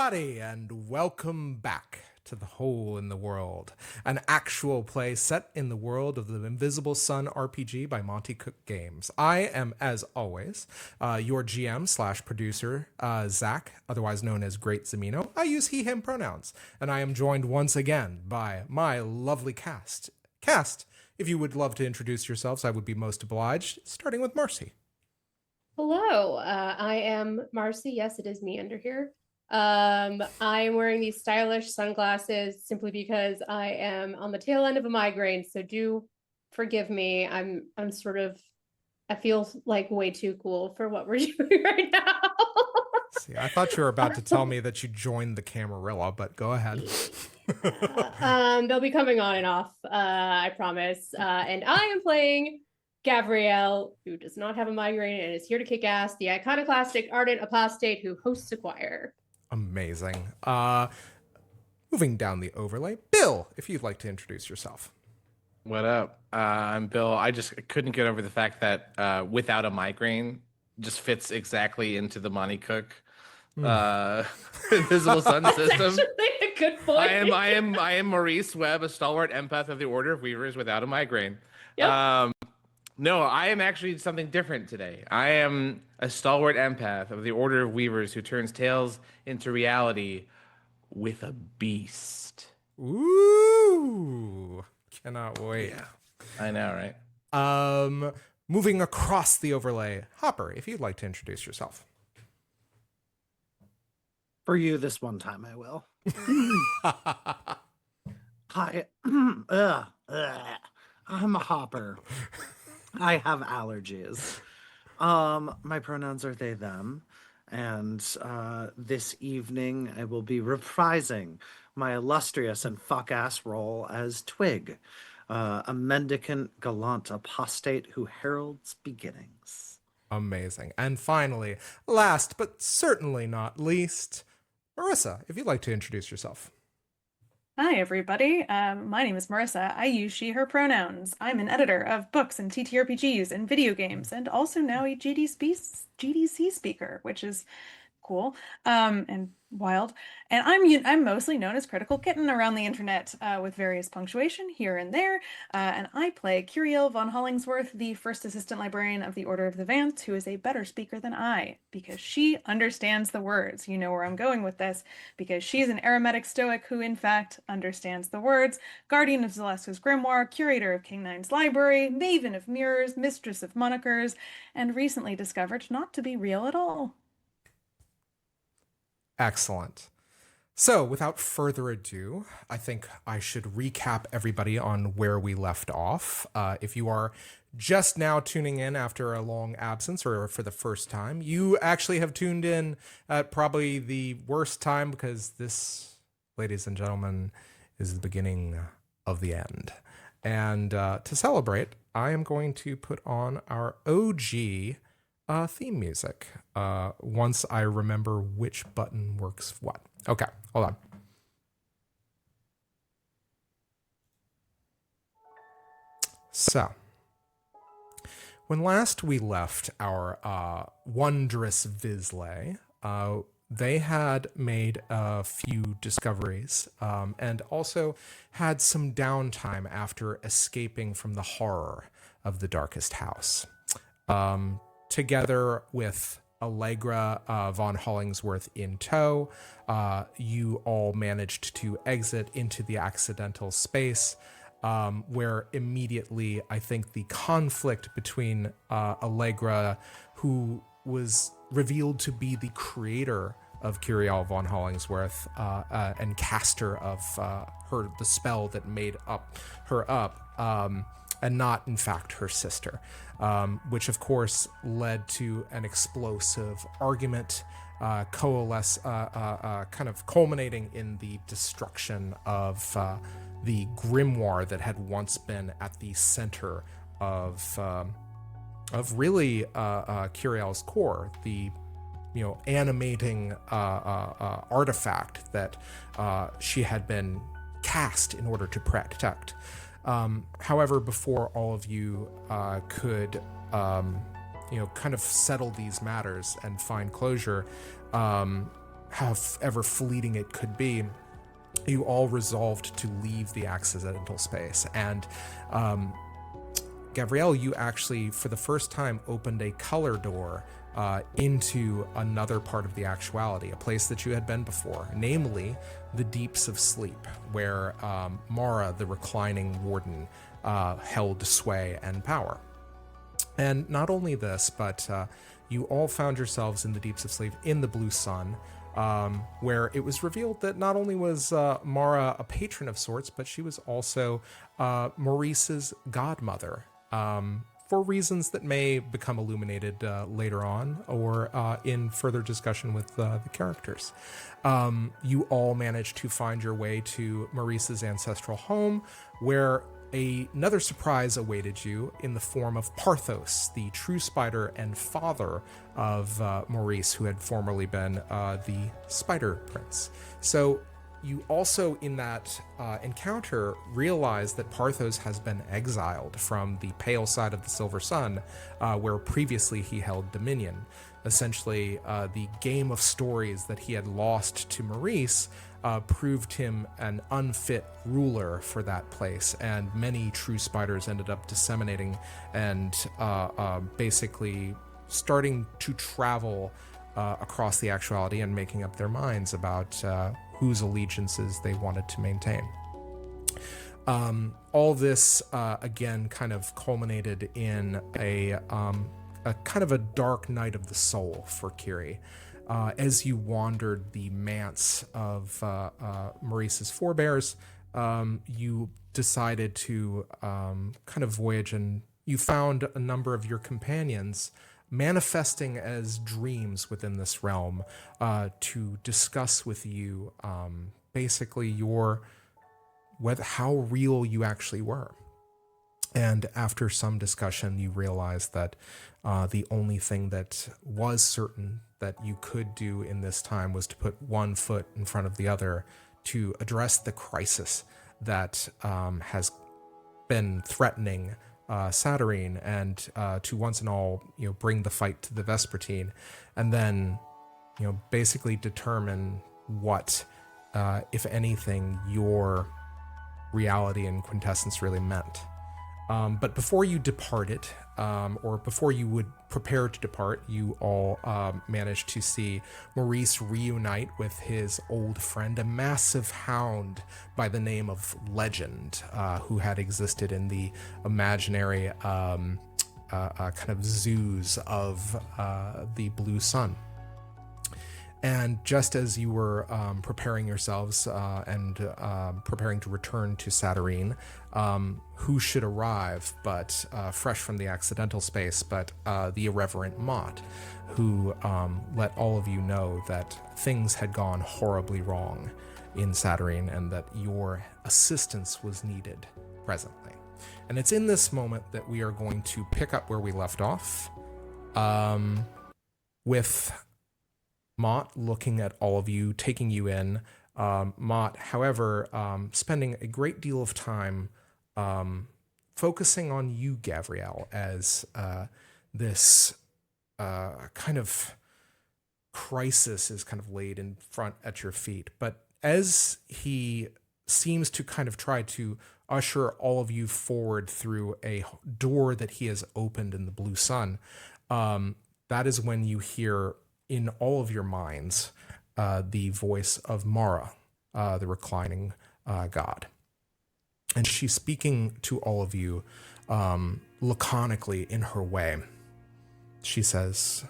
everybody, and welcome back to The Hole in the World, an actual play set in the world of the Invisible Sun RPG by Monte Cook Games. I am, as always, your GM slash producer, Zach, otherwise known as Great Zamino. I use he, him pronouns, and I am joined once again by my lovely cast. If you would love to introduce yourselves, I would be most obliged, starting with Marcy. Hello, I am Marcy. Yes, it is me under here. I'm wearing these stylish sunglasses simply because I am on the tail end of a migraine, so do forgive me. I feel like way too cool for what we're doing right now. See, I thought you were about to tell me that you joined the Camarilla, but go ahead. They'll be coming on and off, I promise. And I am playing Gabrielle, who does not have a migraine and is here to kick ass, the iconoclastic ardent apostate who hosts a choir. Amazing. Moving down the overlay, Bill, if you'd like to introduce yourself. What up? I'm Bill. I just couldn't get over the fact that without a migraine just fits exactly into the Monte Cook Invisible Sun system. Actually a good point. I am Maurice Webb, a stalwart empath of the Order of Weavers without a migraine. Yep. No, I am actually something different today. I am a stalwart empath of the Order of Weavers who turns tales into reality with a beast. Ooh, cannot wait. Yeah, I know, right? Moving across the overlay, Hopper, if you'd like to introduce yourself. For you this one time, I will. Hi. I'm a Hopper. I have allergies. My pronouns are they, them. And this evening I will be reprising my illustrious and fuck-ass role as Twig, a mendicant gallant apostate who heralds beginnings. Amazing. And finally, last but certainly not least, Marissa, if you'd like to introduce yourself. Hi, everybody. My name is Marissa. I use she, her pronouns. I'm an editor of books and TTRPGs and video games, and also now a GDC speaker, which is cool and wild. And I'm mostly known as Critical Kitten around the internet with various punctuation here and there. And I play Curiel von Hollingsworth, the first assistant librarian of the Order of the Vance, who is a better speaker than I, because she understands the words. You know where I'm going with this, because she's an aromatic stoic who, in fact, understands the words. Guardian of Zaleska's Grimoire, curator of King Nine's library, maven of mirrors, mistress of monikers, and recently discovered not to be real at all. Excellent. So, without further ado, I think I should recap everybody on where we left off. If you are just now tuning in after a long absence or for the first time, you actually have tuned in at probably the worst time, because this, ladies and gentlemen, is the beginning of the end. And to celebrate, I am going to put on our OG theme music once I remember which button works what. Okay, hold on. So, when last we left our wondrous vislae, they had made a few discoveries and also had some downtime after escaping from the horror of the Darkest House. Together with Allegra von Hollingsworth in tow, you all managed to exit into the accidental space, where immediately I think the conflict between Allegra, who was revealed to be the creator of Curiel von Hollingsworth and caster of the spell that made her up, and not, in fact, her sister, which, of course, led to an explosive argument, kind of culminating in the destruction of the grimoire that had once been at the center of really Curiel's core, the animating artifact that she had been cast in order to protect. However, before all of you could, kind of settle these matters and find closure, however fleeting it could be, you all resolved to leave the accidental space. And Gabrielle, you actually, for the first time, opened a color door into another part of the actuality, a place that you had been before, namely the deeps of sleep, where Mara, the reclining warden, held sway and power. And not only this, but you all found yourselves in the deeps of sleep in the Blue Sun, where it was revealed that not only was Mara a patron of sorts, but she was also Maurice's godmother, for reasons that may become illuminated later on or in further discussion with the characters. You all managed to find your way to Maurice's ancestral home, where another surprise awaited you in the form of Parthos, the true spider and father of Maurice, who had formerly been the Spider Prince. So you also, in that encounter, realize that Parthos has been exiled from the pale side of the Silver Sun, where previously he held dominion. Essentially, the game of stories that he had lost to Maurice proved him an unfit ruler for that place, and many true spiders ended up disseminating and basically starting to travel across the actuality and making up their minds about whose allegiances they wanted to maintain. All this, again, kind of culminated in a kind of a dark night of the soul for Kiri. As you wandered the manse of Maurice's forebears, you decided to kind of voyage, and you found a number of your companions manifesting as dreams within this realm to discuss with you basically how real you actually were. And after some discussion, you realized that the only thing that was certain that you could do in this time was to put one foot in front of the other to address the crisis that has been threatening Satyrine, and to once and all, bring the fight to the Vespertine, and then, basically determine what, if anything, your reality and quintessence really meant. But before you departed, or before you would prepare to depart, you all managed to see Maurice reunite with his old friend, a massive hound by the name of Legend, who had existed in the imaginary kind of zoos of the Blue Sun. And just as you were preparing yourselves and preparing to return to Satyrine, who should arrive but fresh from the accidental space, but the irreverent Mott, who let all of you know that things had gone horribly wrong in Satyrine and that your assistance was needed presently. And it's in this moment that we are going to pick up where we left off, with Mott looking at all of you, taking you in. Mott, however, spending a great deal of time focusing on you, Gabrielle, as this kind of crisis is kind of laid in front at your feet. But as he seems to kind of try to usher all of you forward through a door that he has opened in the Blue Sun, that is when you hear in all of your minds the voice of Mara, the reclining god. And she's speaking to all of you laconically in her way. She says,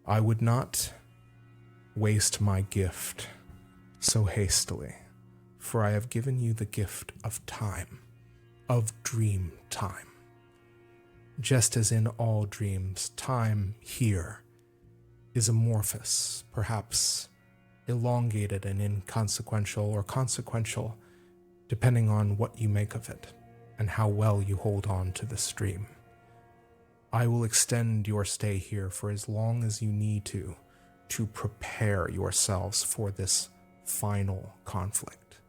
"I would not waste my gift so hastily, for I have given you the gift of time, of dream time. Just as in all dreams, time here is amorphous, perhaps elongated and inconsequential, or consequential, depending on what you make of it and how well you hold on to the stream. I will extend your stay here for as long as you need to prepare yourselves for this final conflict.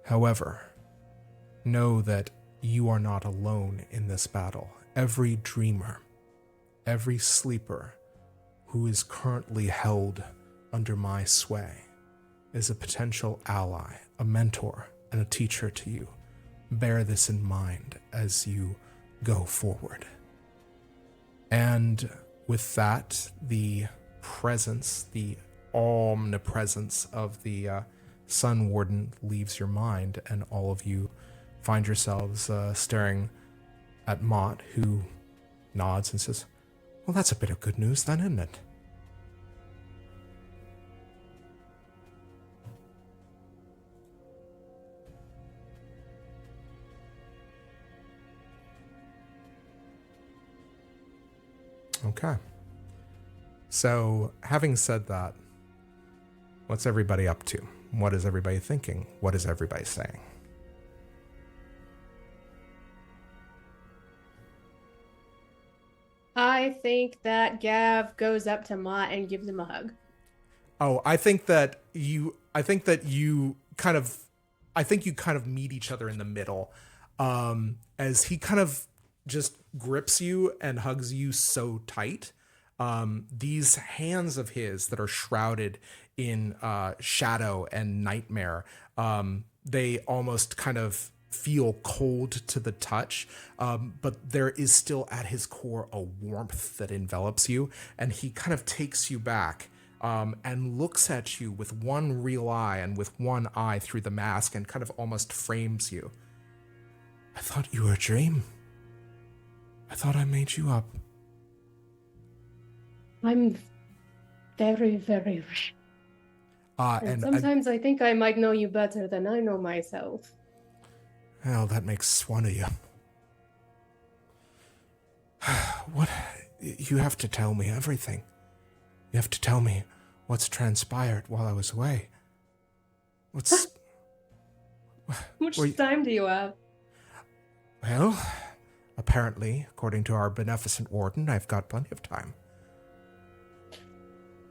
However, know that you are not alone in this battle. Every dreamer, every sleeper who is currently held under my sway is a potential ally, a mentor, and a teacher to you. Bear this in mind as you go forward. And with that, the presence, the omnipresence of the Sun Warden leaves your mind, and all of you find yourselves staring at Mott, who nods and says, well, that's a bit of good news then, isn't it? Okay. So, having said that, what's everybody up to? What is everybody thinking? What is everybody saying? I think that Gav goes up to Mott and gives him a hug. Oh, I think you kind of meet each other in the middle, as he kind of just grips you and hugs you so tight. These hands of his that are shrouded in shadow and nightmare, they almost kind of feel cold to the touch, but there is still at his core a warmth that envelops you, and he kind of takes you back and looks at you with one real eye and with one eye through the mask and kind of almost frames you. I thought you were a dream. I thought I made you up. I'm very, very rich. And sometimes I think I might know you better than I know myself. Well, that makes one of you. What? You have to tell me everything. You have to tell me what's transpired while I was away. What's... How much time do you have? Well, apparently, according to our beneficent warden, I've got plenty of time.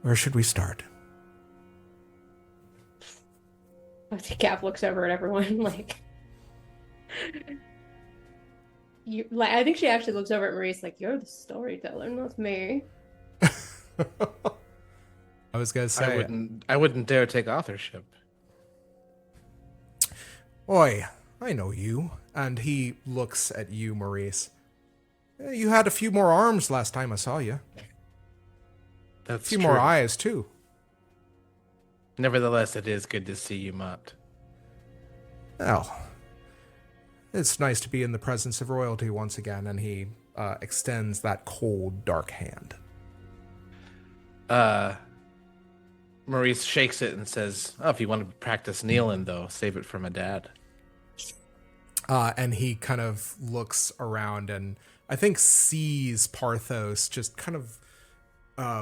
Where should we start? I think Gav looks over at everyone like... I think she actually looks over at Maurice like, you're the storyteller, not me. I was gonna say I wouldn't dare take authorship. Oi, I know you. And he looks at you, Maurice. You had a few more arms last time I saw you. That's a few true. more eyes too. Nevertheless, it is good to see you, Mott. Well, it's nice to be in the presence of royalty once again, and he extends that cold, dark hand. Maurice shakes it and says, oh, if you want to practice kneeling, though, save it for my dad. And he kind of looks around and I think sees Parthos just kind of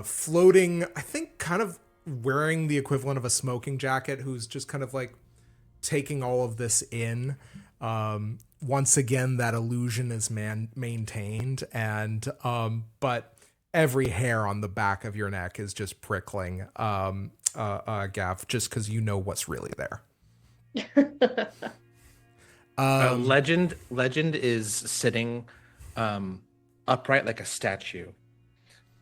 floating, I think kind of wearing the equivalent of a smoking jacket, who's just kind of like taking all of this in. Once again, that illusion is maintained, and but every hair on the back of your neck is just prickling, Gav, just because you know what's really there. Legend is sitting upright like a statue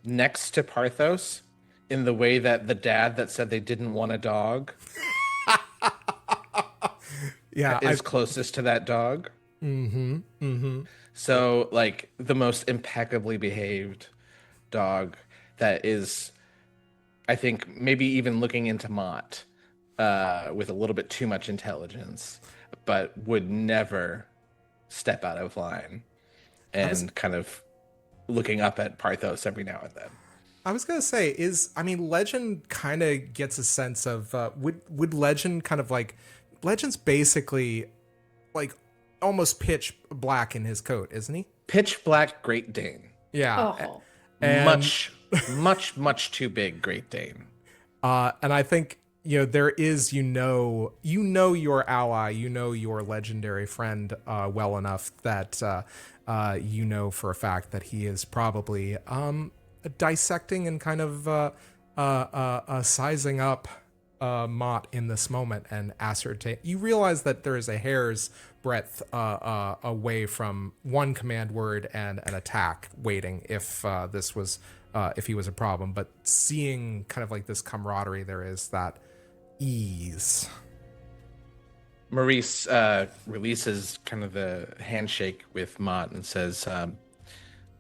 next to Parthos in the way that the dad that said they didn't want a dog is closest to that dog. Mm-hmm. Mm-hmm. So, like, the most impeccably behaved dog that is, I think, maybe even looking into Mott with a little bit too much intelligence, but would never step out of line, and kind of looking up at Parthos every now and then. I was going to say, Legend kind of gets a sense of, would Legend kind of like, Legend's basically like almost pitch black in his coat, isn't he? Pitch black Great Dane. Yeah. Oh. And, much too big Great Dane. And I think, there is, your ally, your legendary friend well enough that for a fact that he is probably dissecting and kind of sizing up Mott in this moment and ascertain. You realize that there is a hair's breadth away from one command word and an attack waiting if this was if he was a problem, but seeing kind of like this camaraderie, there is that ease. Maurice releases kind of the handshake with Mott and says,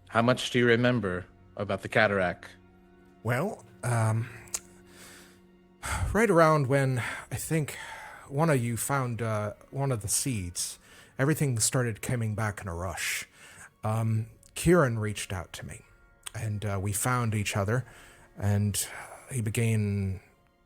how much do you remember about the cataract? Well, right around when I think one of you found one of the seeds, everything started coming back in a rush. Kieran reached out to me, and we found each other, and he began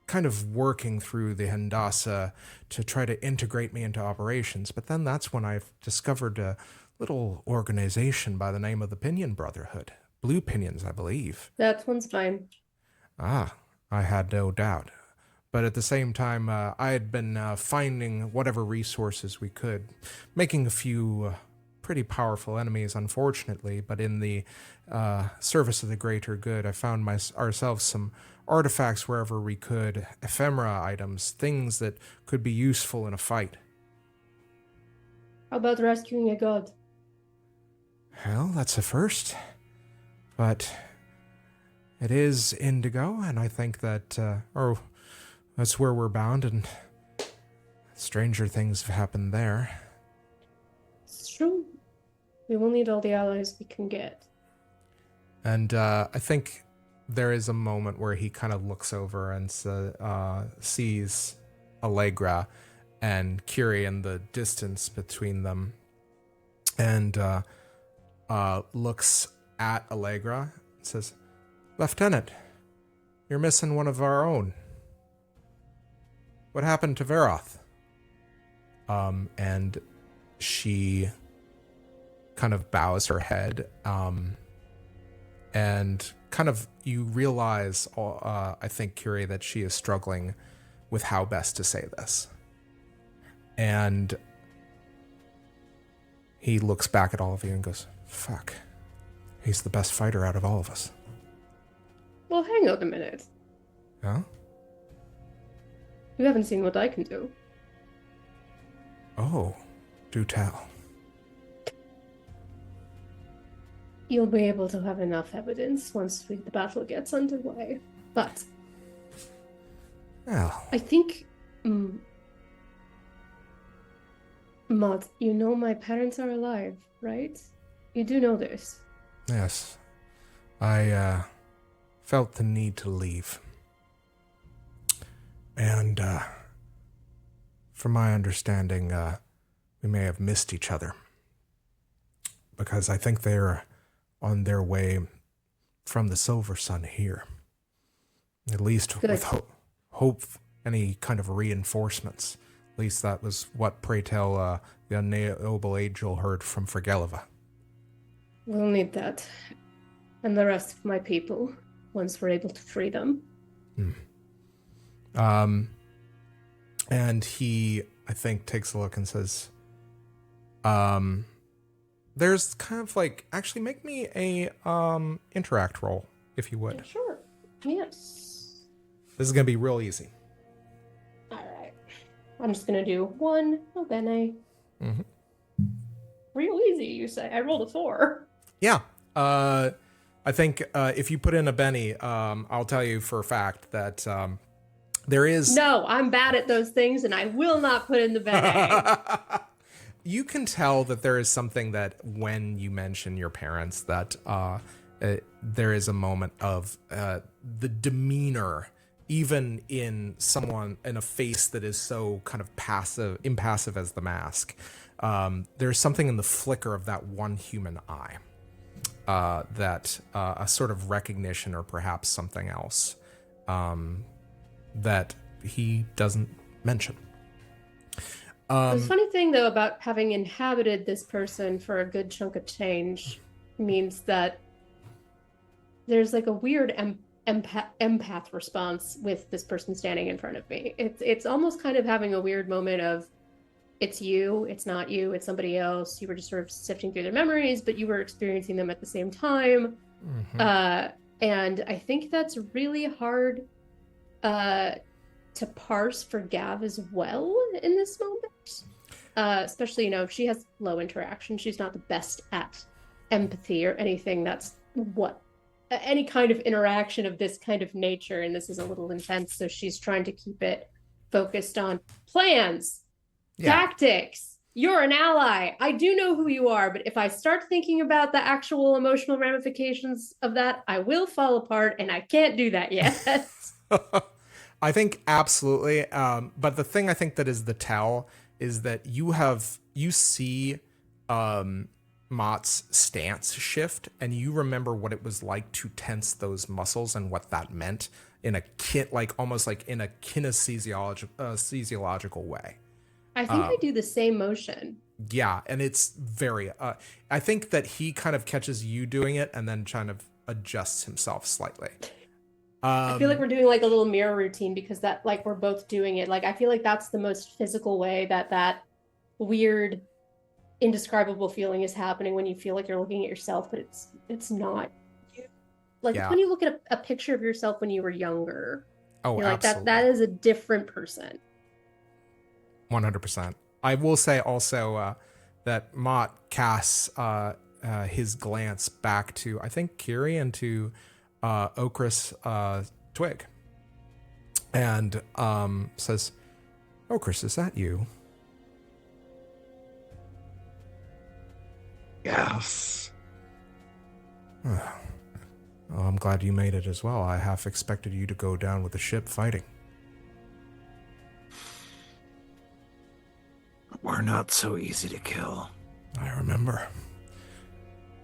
kind of working through the Hindasa to try to integrate me into operations. But then that's when I discovered a little organization by the name of the Pinion Brotherhood. Blue Pinions, I believe. That one's fine. Ah, I had no doubt. But at the same time, I had been finding whatever resources we could, making a few pretty powerful enemies, unfortunately. But in the service of the greater good, I found ourselves some artifacts wherever we could, ephemera items, things that could be useful in a fight. How about rescuing a god? Well, that's a first. But it is Indigo, and I think that, that's where we're bound, and stranger things have happened there. It's true. We will need all the allies we can get. And I think there is a moment where he kind of looks over and sees Allegra and Curie in the distance between them, and looks at Allegra and says, Lieutenant, you're missing one of our own. What happened to Veroth? And she kind of bows her head, and kind of you realize, I think, Curie, that she is struggling with how best to say this. And he looks back at all of you and goes, fuck. He's the best fighter out of all of us. Well, hang on a minute. Huh? You haven't seen what I can do. Oh, do tell. You'll be able to have enough evidence once the battle gets underway. But Well, I think, Maud, you know my parents are alive, right? You do know this. yes. I felt the need to leave. And from my understanding, we may have missed each other. Because I think they're on their way from the Silver Sun here. At least Good. with hope any kind of reinforcements. At least that was what, pray tell, the unknowable angel heard from Fergeleva. We'll need that. And the rest of my people, once we're able to free them. And he, I think, takes a look and says, there's kind of like, actually make me a interact roll, if you would. Sure. Yes. This is going to be real easy. Alright. I'm just gonna do one. Oh, bene. Mm-hmm. Real easy, you say. I rolled a 4. Yeah. I think if you put in a Benny, I'll tell you for a fact that there is... No, I'm bad at those things, and I will not put in the bene. You can tell that there is something that when you mention your parents, that there is a moment of the demeanor, even in someone in a face that is so kind of impassive as the mask. There's something in the flicker of that one human eye that a sort of recognition, or perhaps something else that he doesn't mention. The funny thing, though, about having inhabited this person for a good chunk of change means that there's like a weird empath response with this person standing in front of me. It's almost kind of having a weird moment of, it's you, it's not you, it's somebody else. You were just sort of sifting through their memories, but you were experiencing them at the same time. Mm-hmm. And I think that's really hard to parse for Gav as well in this moment. Especially, you know, if she has low interaction, she's not the best at empathy or anything. That's what any kind of interaction of this kind of nature, and this is a little intense, so she's trying to keep it focused on plans, tactics. You're an ally. I do know who you are, but if I start thinking about the actual emotional ramifications of that, I will fall apart, and I can't do that yet. I think absolutely. But the thing I think that is the tell is that you see Mott's stance shift, and you remember what it was like to tense those muscles and what that meant in a almost like in a kinesiological way. I think I do the same motion. Yeah, and it's very I think that he kind of catches you doing it and then kind of adjusts himself slightly. I feel like we're doing like a little mirror routine because that like we're both doing it. Like I feel like that's the most physical way that weird indescribable feeling is happening when you feel like you're looking at yourself, but it's not. Like when you look at a picture of yourself when you were younger. Oh, you're like absolutely. that is a different person. 100%. I will say also that Mott casts his glance back to, I think, Kiri and to Okris Twig, and says, "Okris, is that you?" Yes. Oh, I'm glad you made it as well. I half expected you to go down with the ship fighting. We're not so easy to kill. I remember.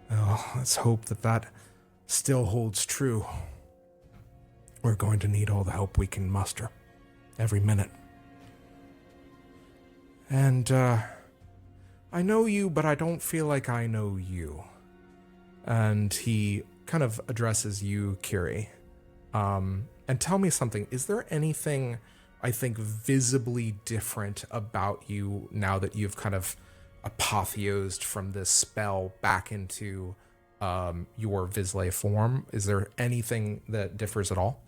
Well, let's hope that still holds true. We're going to need all the help we can muster. Every minute. And, I know you, but I don't feel like I know you. And he kind of addresses you, Kiri. And tell me something. Is there anything, I think, visibly different about you now that you've kind of apotheosed from this spell back into your vislae form? Is there anything that differs at all?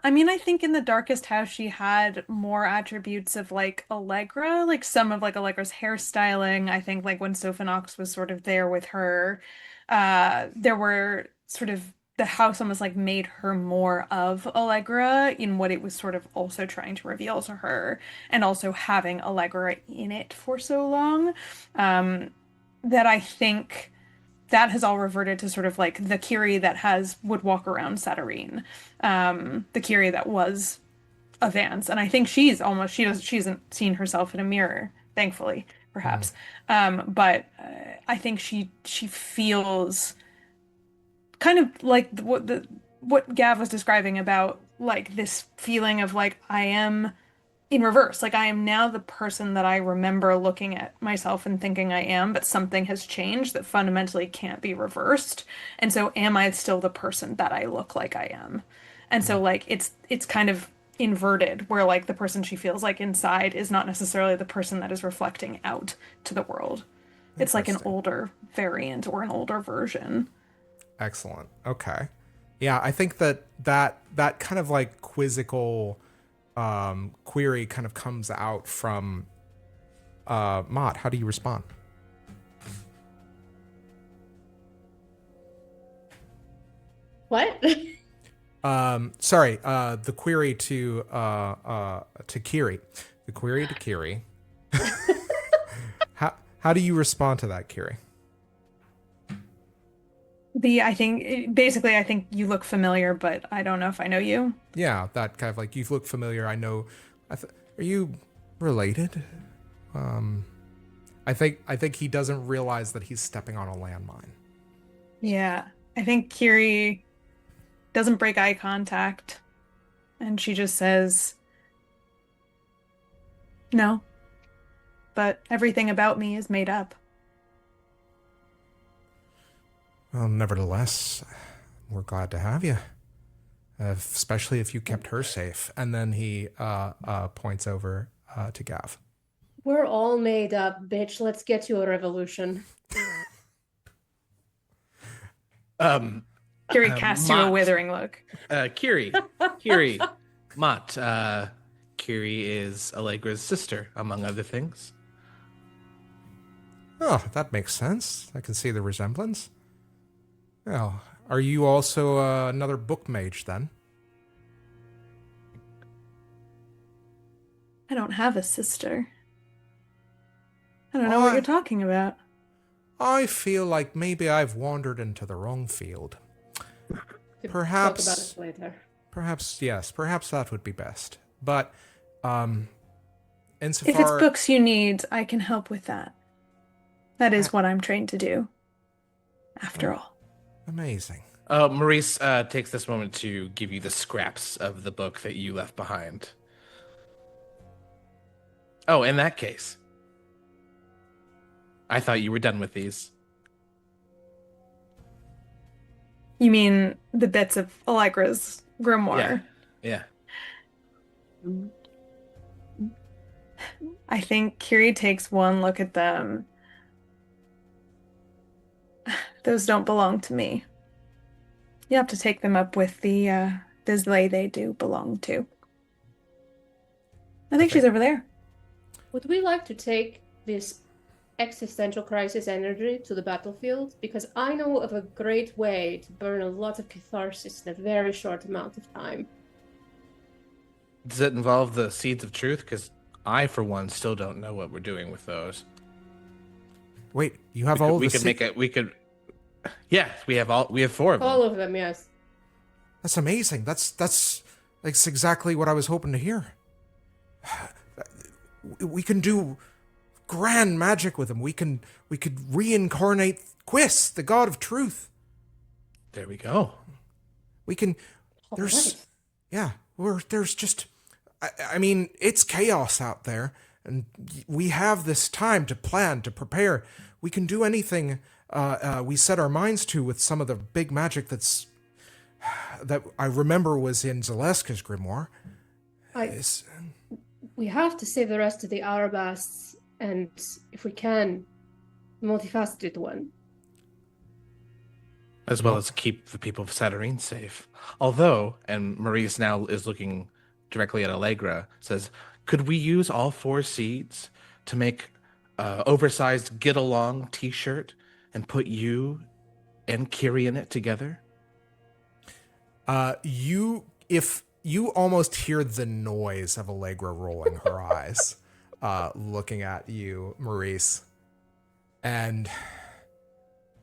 I mean, I think in the Darkest House she had more attributes of like Allegra, like some of like Allegra's hairstyling. I think like when Sophanox was sort of there with her, there were sort of the house almost like made her more of Allegra in what it was sort of also trying to reveal to her, and also having Allegra in it for so long, that I think that has all reverted to sort of like the Kiri that would walk around Satyrine, the Kiri that was a Vance. And I think she hasn't seen herself in a mirror, thankfully, perhaps. But I think she feels kind of like what Gav was describing about like this feeling of like I am in reverse. Like I am now the person that I remember looking at myself and thinking I am, but something has changed that fundamentally can't be reversed. And so am I still the person that I look like I am? And so like it's kind of inverted where like the person she feels like inside is not necessarily the person that is reflecting out to the world. It's like an older variant or an older version. Excellent. Okay. Yeah, I think that kind of like quizzical query kind of comes out from Mott. How do you respond? What? Sorry, the query to Kiri. The query to Kiri. How do you respond to that, Kiri? I think you look familiar, but I don't know if I know you. Yeah, that kind of like, you look familiar. I know. Are you related? I think he doesn't realize that he's stepping on a landmine. Yeah, I think Kiri doesn't break eye contact, and she just says, "No, but everything about me is made up." Well, nevertheless, we're glad to have you, especially if you kept her safe. And then he points over to Gav. We're all made up, bitch. Let's get to a revolution. Kiri casts you a withering look. Kiri, Mott. Kiri is Allegra's sister, among other things. Oh, that makes sense. I can see the resemblance. Well, are you also another book mage then? I don't have a sister. I don't know what you're talking about. I feel like maybe I've wandered into the wrong field. Could Perhaps- talk about it later. Perhaps, yes, perhaps that would be best. But, If it's insofar... books you need, I can help with that. That is what I'm trained to do, after all. Amazing. Maurice takes this moment to give you the scraps of the book that you left behind. Oh, in that case, I thought you were done with these. You mean the bits of Allegra's grimoire? Yeah. I think Kiri takes one look at them. Those don't belong to me. You have to take them up with the vislae they do belong to. I think she's over there. Would we like to take this existential crisis energy to the battlefield? Because I know of a great way to burn a lot of catharsis in a very short amount of time. Does it involve the seeds of truth? Because I, for one, still don't know what we're doing with those. Wait, you have all We the... could make it. We could. Yeah, we have 4 of them. All of them, yes. That's amazing. That's exactly what I was hoping to hear. We can do grand magic with them. We could reincarnate Quis, the god of truth. There we go. We can. There's, yeah. There's just. I mean, it's chaos out there, and we have this time to plan, to prepare. We can do anything we set our minds to with some of the big magic that I remember was in Zaleska's grimoire. We have to save the rest of the Arabasts, and if we can, the multifaceted one. As well as keep the people of Saturnine safe. Although, and Maurice now is looking directly at Allegra, says, could we use all 4 seeds to make oversized get-along t-shirt and put you and Kiri in it together? If you almost hear the noise of Allegra rolling her eyes, looking at you, Maurice. And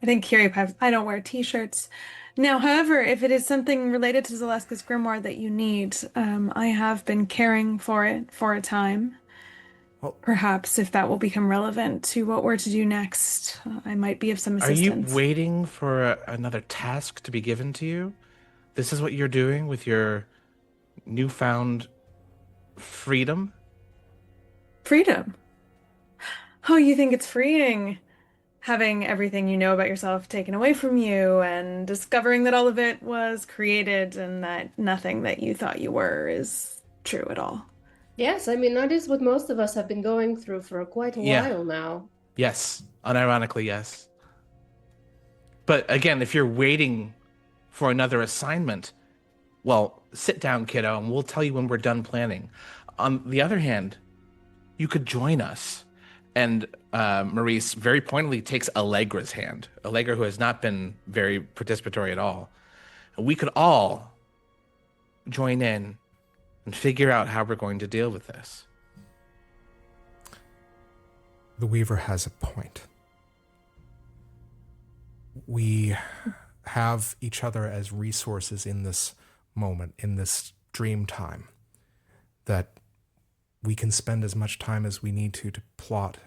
I think Kiri pipes, I don't wear t-shirts. Now, however, if it is something related to Zaleska's grimoire that you need, I have been caring for it for a time. Well, perhaps if that will become relevant to what we're to do next, I might be of some assistance. Are you waiting for another task to be given to you? This is what you're doing with your newfound freedom? Freedom? Oh, you think it's freeing? Having everything you know about yourself taken away from you and discovering that all of it was created and that nothing that you thought you were is true at all. Yes, I mean, that is what most of us have been going through for quite a while now. Yes, unironically, yes. But again, if you're waiting for another assignment, well, sit down, kiddo, and we'll tell you when we're done planning. On the other hand, you could join us. And Maurice very pointedly takes Allegra's hand. Allegra, who has not been very participatory at all. And we could all join in and figure out how we're going to deal with this. The Weaver has a point. We have each other as resources in this moment, in this dream time, that we can spend as much time as we need to plot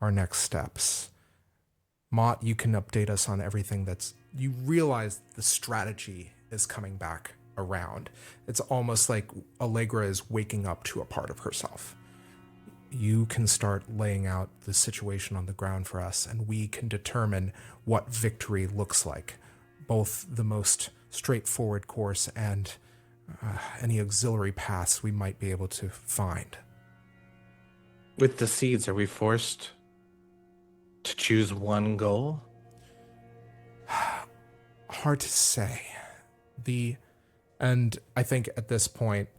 our next steps. Mott, you can update us on everything you realize the strategy is coming back around. It's almost like Allegra is waking up to a part of herself. You can start laying out the situation on the ground for us, and we can determine what victory looks like, both the most straightforward course and any auxiliary paths we might be able to find. With the seeds, are we forced to choose one goal? Hard to say. And I think at this point,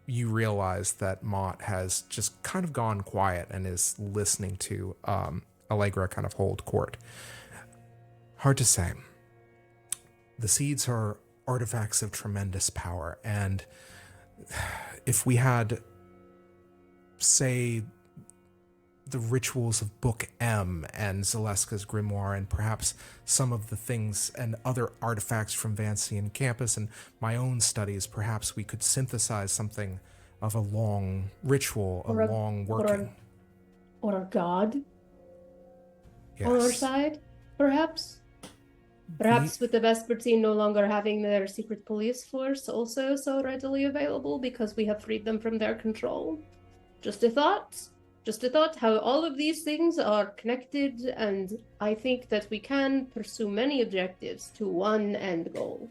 you realize that Mott has just kind of gone quiet and is listening to Allegra kind of hold court. Hard to say. The seeds are artifacts of tremendous power, and if we had, say, the rituals of Book M and Zaleska's grimoire, and perhaps some of the things and other artifacts from Vancian campus and my own studies, perhaps we could synthesize something of a long ritual, a long working. Or a god on our side, perhaps? Perhaps with the Vespertine no longer having their secret police force also so readily available because we have freed them from their control. Just a thought. Just a thought how all of these things are connected, and I think that we can pursue many objectives to one end goal.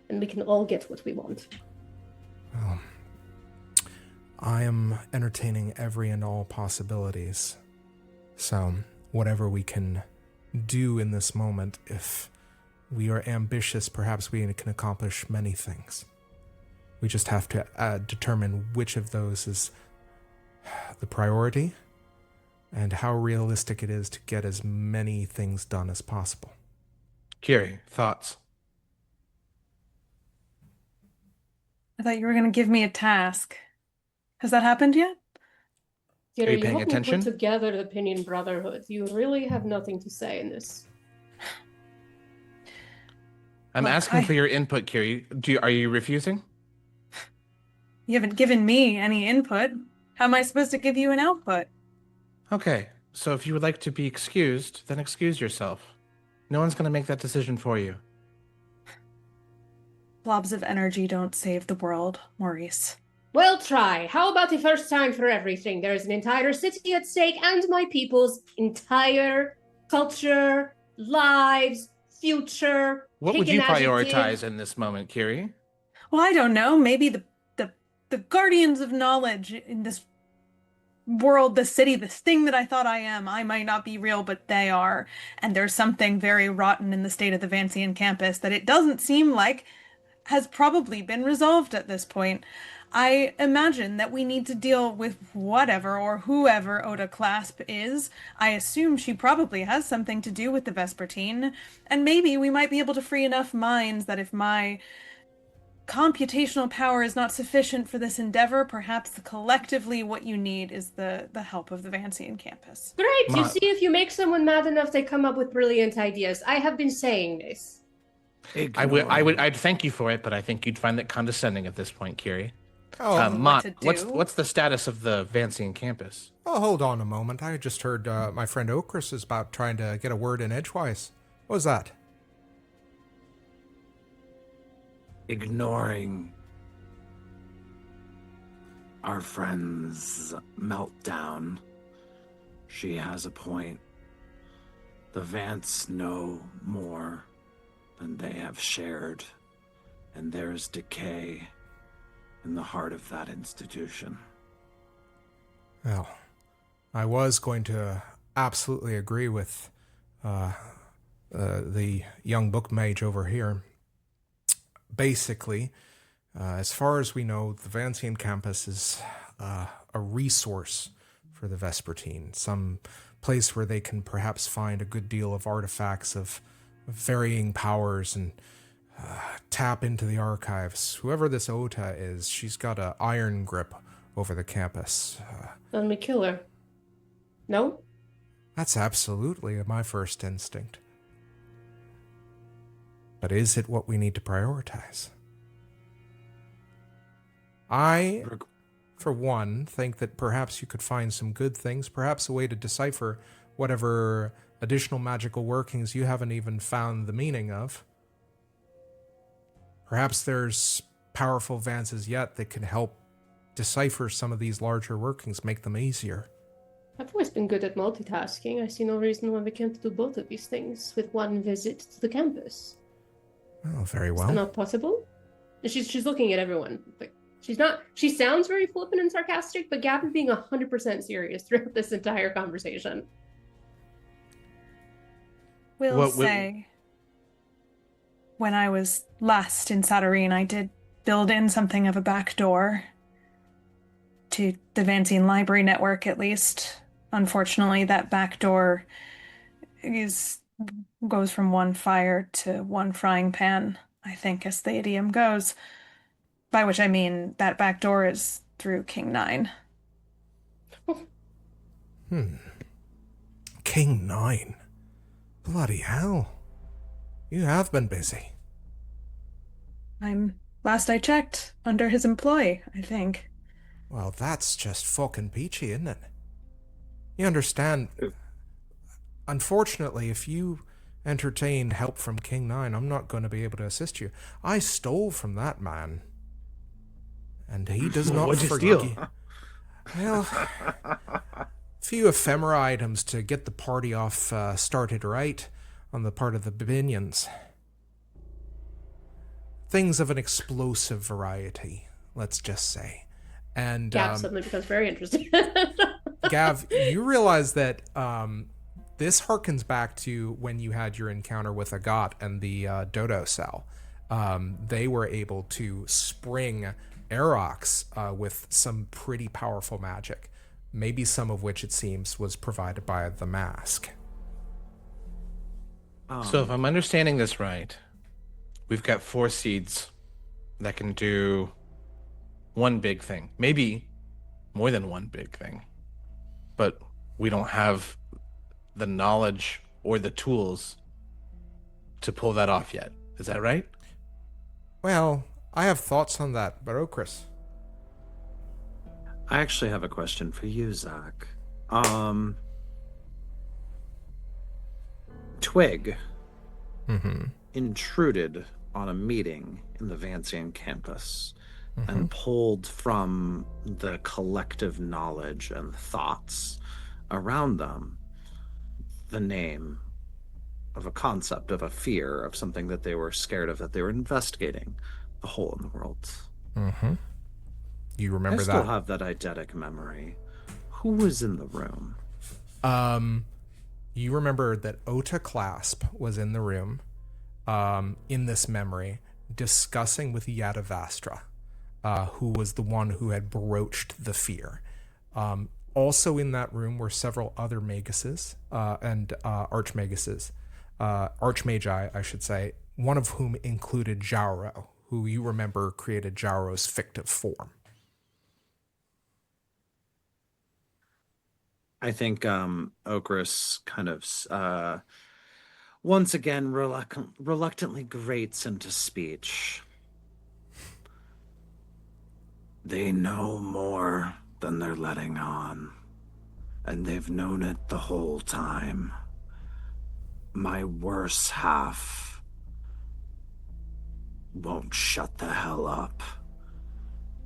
And we can all get what we want. Well, I am entertaining every and all possibilities. So, whatever we can do in this moment, if we are ambitious, perhaps we can accomplish many things. We just have to determine which of those is the priority and how realistic it is to get as many things done as possible. Kiri, thoughts? I thought you were going to give me a task. Has that happened yet? Kira, you paying help me attention? put together the Opinion Brotherhood. You really have nothing to say in this. I'm Look, asking for your input, Kiri. Are you refusing? You haven't given me any input. How am I supposed to give you an output? Okay, so if you would like to be excused, then excuse yourself. No one's going to make that decision for you. Blobs of energy don't save the world, Maurice. Well, try. How about the first time for everything? There's an entire city at stake and my people's entire culture, lives, future. What Pick would an you adjective. prioritize in this moment, Kiri? Well, I don't know. Maybe the guardians of knowledge in this world, the city, this thing that I thought I am. I might not be real, but they are. And there's something very rotten in the state of the Vancian campus that it doesn't seem like has probably been resolved at this point. I imagine that we need to deal with whatever or whoever Oda Clasp is. I assume she probably has something to do with the Vespertine, and maybe we might be able to free enough minds that if my computational power is not sufficient for this endeavor, perhaps collectively what you need is the help of the Vancian campus. Great, you see, if you make someone mad enough, they come up with brilliant ideas. I have been saying this. I'd thank you for it, but I think you'd find that condescending at this point, Kiri. What to do? What's the status of the Vancian campus? Oh, hold on a moment. I just heard my friend Okris is about trying to get a word in edgewise. What was that? Ignoring our friend's meltdown, she has a point. The Vance know more than they have shared, and there's decay in the heart of that institution. Well, I was going to absolutely agree with the young book mage over here. Basically, as far as we know, the Vancian campus is a resource for the Vespertine, some place where they can perhaps find a good deal of artifacts of varying powers and tap into the archives. Whoever this Ota is, she's got an iron grip over the campus. Let me kill her. No? That's absolutely my first instinct. But is it what we need to prioritize? I, for one, think that perhaps you could find some good things, perhaps a way to decipher whatever additional magical workings you haven't even found the meaning of. Perhaps there's powerful Vances yet that can help decipher some of these larger workings, make them easier. I've always been good at multitasking. I see no reason why we can't do both of these things with one visit to the campus. Oh, very well. Is that not possible? She's looking at everyone. Like, she sounds very flippant and sarcastic, but Gab is being 100% serious throughout this entire conversation. We'll say, when I was last in Saturnine, I did build in something of a backdoor to the Vancian library network, at least. Unfortunately, that backdoor is goes from one fire to one frying pan, I think, as the idiom goes. By which I mean that back door is through King 9. King 9. Bloody hell. You have been busy. Last I checked, under his employ, I think. Well, that's just fucking peachy, isn't it? You understand, unfortunately, if you entertained help from King 9, I'm not going to be able to assist you. I stole from that man. And he does not What'd you forgive steal? you. Well, a few ephemera items to get the party off started right on the part of the Binions. Things of an explosive variety, let's just say. And Gav suddenly becomes very interesting. Gav, you realize that this harkens back to when you had your encounter with Agat and the Dodo cell. They were able to spring Aerox with some pretty powerful magic, maybe some of which it seems was provided by the mask. So if I'm understanding this right, we've got 4 seeds that can do one big thing, maybe more than one big thing, but we don't have the knowledge or the tools to pull that off yet. Is that right? Well, I have thoughts on that, Barocris. I actually have a question for you, Zach. Twig intruded on a meeting in the Vancian campus and pulled from the collective knowledge and thoughts around them the name of a concept, of a fear, of something that they were scared of, that they were investigating, the hole in the world. You remember I still that? have that eidetic memory. Who was in the room? You remember that Ota Clasp was in the room, in this memory, discussing with Yadavastra, who was the one who had broached the fear. Also in that room were several other maguses and archmaguses, archmagi, I should say, one of whom included Jauro, who you remember created Jauro's fictive form. I think Okris kind of once again reluctantly grates into speech. They know more than they're letting on, and they've known it the whole time. My worse half won't shut the hell up,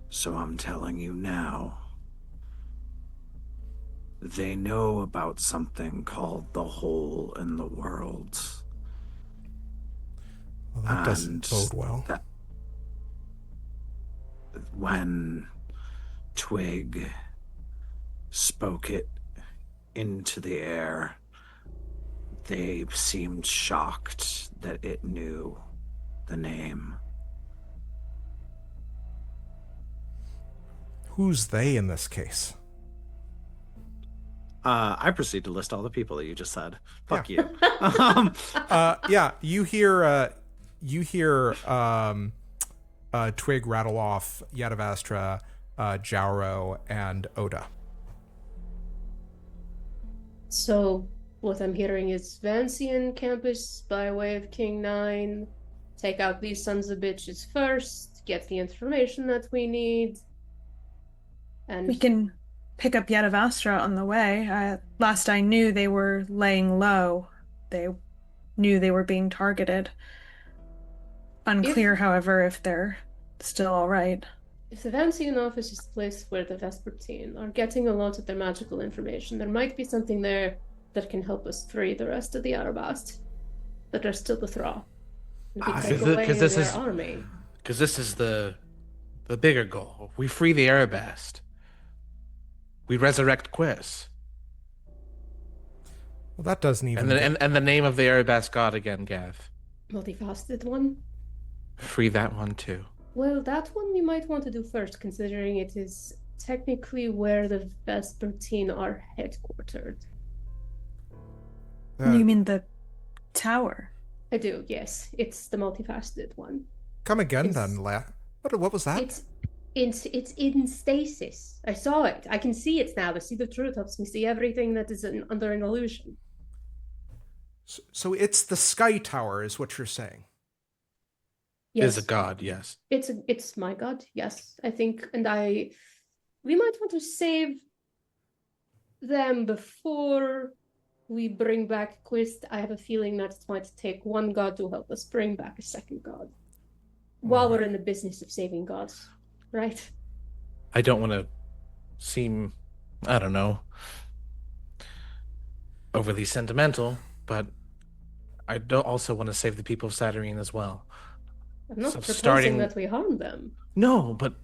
so I'm telling you now. They know about something called the hole in the world. Well, that doesn't bode well. When Twig spoke it into the air, they seemed shocked that it knew the name. Who's they in this case? I proceed to list all the people that you just said. Fuck you. Yeah, you hear Twig rattle off Yadavastra, Jauro, and Oda. So what I'm hearing is Vancian campus by way of King 9. Take out these sons of bitches first, get the information that we need. And We can pick up Yadavastra on the way. Last I knew, they were laying low. They knew they were being targeted. Unclear, however, if they're still all right. If the Vancian office is the place where the Vespertine are getting a lot of their magical information, there might be something there that can help us free the rest of the Arabast that are still the Thra. We can take away their army. Because this is the bigger goal. We free the Arabast. We resurrect Quiz. Well, that doesn't even. And the name of the Arabast god again, Gav. Multifaceted one? Free that one too. Well, that one you might want to do first, considering it is technically where the Vespertine are headquartered. You mean the tower. I do, yes. It's the multifaceted one. Come again, It's- then, What was that? It's in stasis. I saw it. I can see it now. To see the truth helps me see everything that is under an illusion. So it's the Sky Tower, is what you're saying. Is Yes, a god, yes. it's my god. Yes, I think, and we might want to save them before we bring back Quist. I have a feeling that it might take one god to help us bring back a second god. While we're in the business of saving gods, right? I don't want to seem, I don't know, overly sentimental, but I don't also want to save the people of Saturnine as well. I'm not So proposing starting- that we harm them. No, but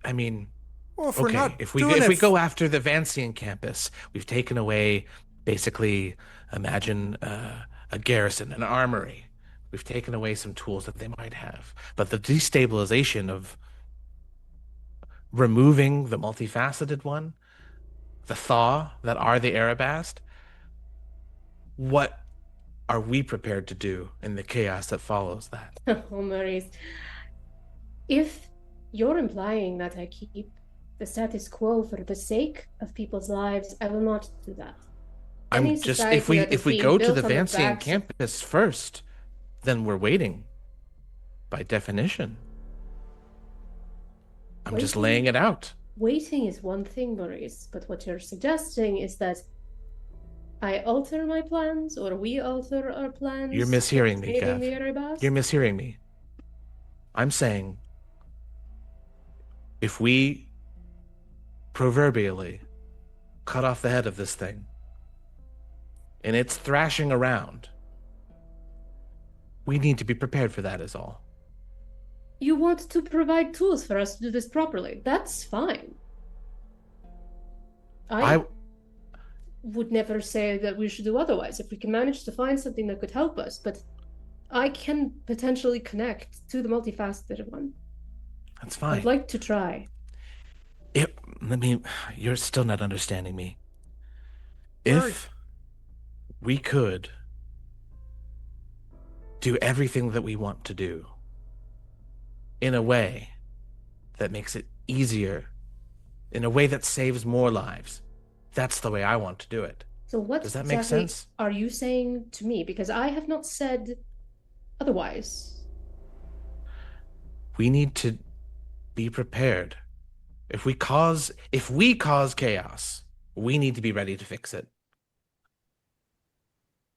I mean, Well, if we're okay, not if we doing it go after the Vancian campus, we've taken away, basically, imagine a garrison, an armory. We've taken away some tools that they might have. But the destabilization of removing the multifaceted one, the Thaw that are the Arabast, what are we prepared to do in the chaos that follows that? Oh, Maurice. If you're implying that I keep the status quo for the sake of people's lives, I will not do that. I'm Any just society if we that is being go to built the on the Vancian backs of- campus first, then we're waiting. By definition. I'm just Waiting? laying it out. Waiting is one thing, Maurice, but what you're suggesting is that I alter my plans, or we alter our plans. You're mishearing me, saving Gav. the Erebus? You're mishearing me. I'm saying if we proverbially cut off the head of this thing and it's thrashing around, we need to be prepared for that is all. You want to provide tools for us to do this properly. That's fine. I would never say that we should do otherwise if we can manage to find something that could help us, but I can potentially connect to the multifaceted one. That's fine. I'd like to try. You're still not understanding me. Sorry. If we could do everything that we want to do in a way that makes it easier, in a way that saves more lives, that's the way I want to do it. So what Does that make exactly sense? are you saying to me? Because I have not said otherwise. We need to be prepared. If we cause chaos, we need to be ready to fix it.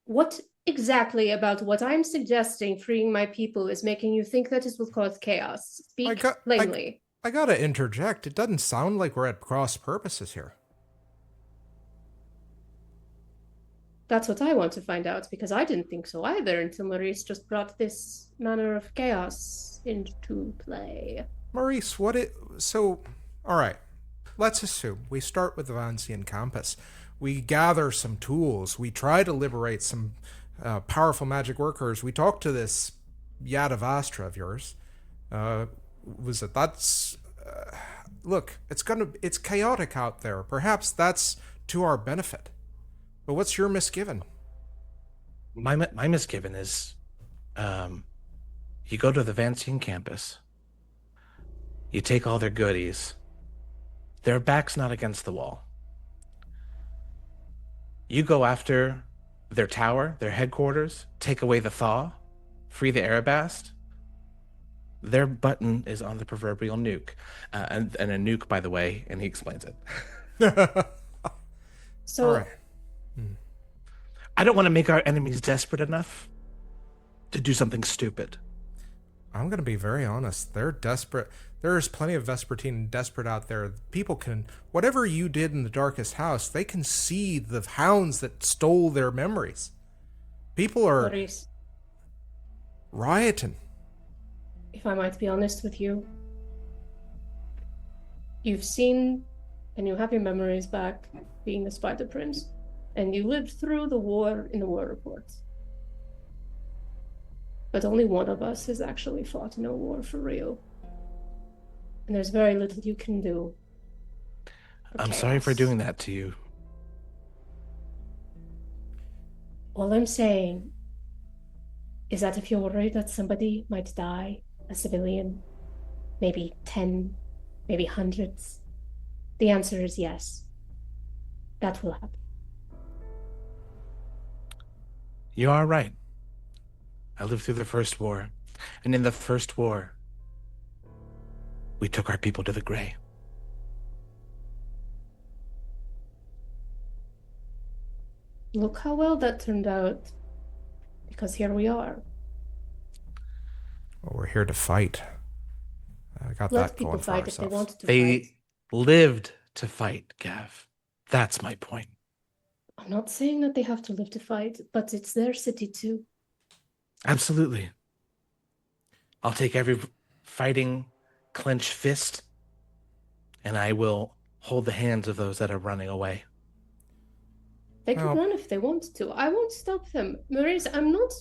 What exactly about what I'm suggesting, freeing my people, is making you think that this will cause chaos? Speak plainly. I gotta interject. It doesn't sound like we're at cross purposes here. That's what I want to find out, because I didn't think so either until Maurice just brought this manner of chaos into play. Maurice, all right. Let's assume we start with the Vancian campus. We gather some tools. We try to liberate some powerful magic workers. We talk to this Yadavastra of yours. Look, it's chaotic out there. Perhaps that's to our benefit. But what's your misgiving? My misgiving is, you go to the Vancian campus, you take all their goodies, their back's not against the wall. You go after their tower, their headquarters, take away the Thaw, free the Arabast. Their button is on the proverbial nuke. And a nuke, by the way, and he explains it. So, All right. I don't want to make our enemies desperate enough to do something stupid. I'm going to be very honest. They're desperate. There's plenty of Vespertine desperate out there. People can, whatever you did in the darkest house, they can see the hounds that stole their memories. People are Maurice, rioting. if I might be honest with you, you've seen and you have your memories back being the Spider Prince, and you lived through the war in the war reports. But only one of us has actually fought in a war for real. And there's very little you can do. I'm sorry for doing that to you. All I'm saying Is that if you're worried that somebody might die, a civilian, maybe 10, maybe hundreds? The answer is yes. That will happen. You are right. I lived through the First War, and in the First War, we took our people to the gray. Look how well that turned out, because here we are. Well, we're here to fight. I got Let that people going for fight if they ourselves. want to fight. They lived to fight, Gav. That's my point. I'm not saying that they have to live to fight, but it's their city too. Absolutely. I'll take every fighting clenched fist, and I will hold the hands of those that are running away. They can Well- run if they want to. I won't stop them. Maurice, I'm not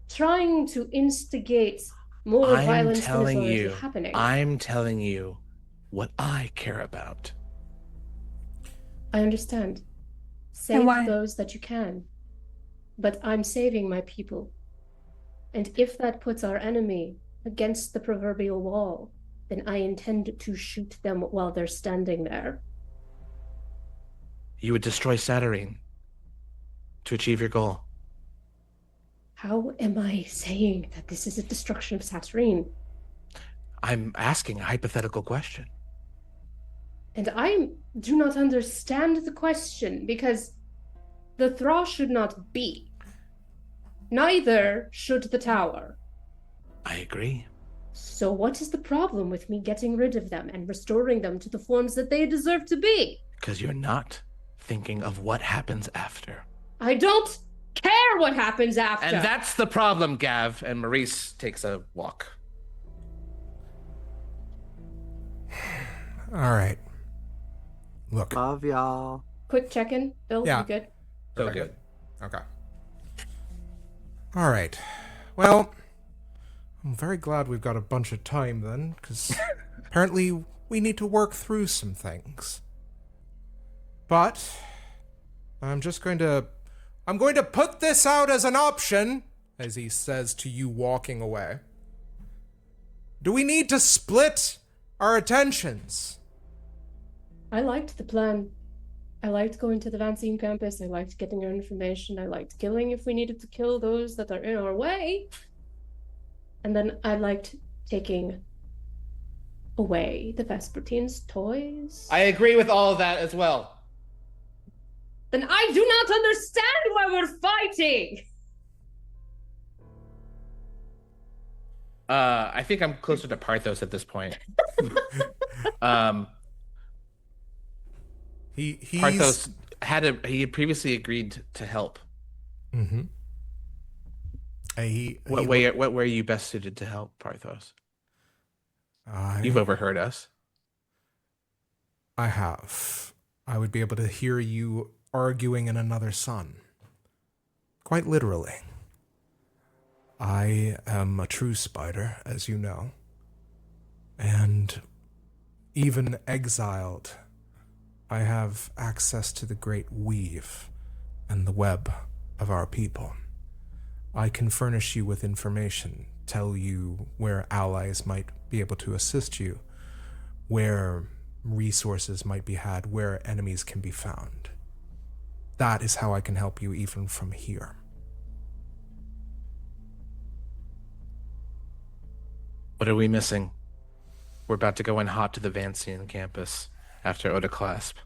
trying to instigate more I'm violence than is telling already you, happening. I'm telling you what I care about. I understand. Save why? those that you can. But I'm saving my people. And if that puts our enemy against the proverbial wall, then I intend to shoot them while they're standing there. You would destroy Saturnine to achieve your goal. How am I saying that this is a destruction of Saturnine? I'm asking a hypothetical question. And I do not understand the question, because the Thraw should not be. Neither should the tower. I agree. So what is the problem with me getting rid of them and restoring them to the forms that they deserve to be? Because you're not thinking of what happens after. I don't care what happens after. And that's the problem, Gav. And Maurice takes a walk. All right. Look. Love y'all. Quick check-in. Bill, Yeah. you good? So Okay. good. Okay. All right. Well, I'm very glad we've got a bunch of time then, because apparently we need to work through some things. But I'm going to put this out as an option, as he says to you walking away. Do we need to split our attentions? I liked the plan. I liked going to the Vancian campus. I liked getting our information. I liked killing if we needed to kill those that are in our way. And then I liked taking away the Vespertine's toys. I agree with all of that as well. Then I do not understand why we're fighting! I think I'm closer to Parthos at this point. Parthos he had previously agreed to help. Mm-hmm. What way are you best suited to help, Parthos? You've overheard us. I have. I would be able to hear you arguing in another sun. Quite literally. I am a true spider, as you know. And even exiled, I have access to the great weave and the web of our people. I can furnish you with information, tell you where allies might be able to assist you, where resources might be had, where enemies can be found. That is how I can help you even from here. What are we missing? We're about to go in hot to the Vancian campus after Oda Clasp.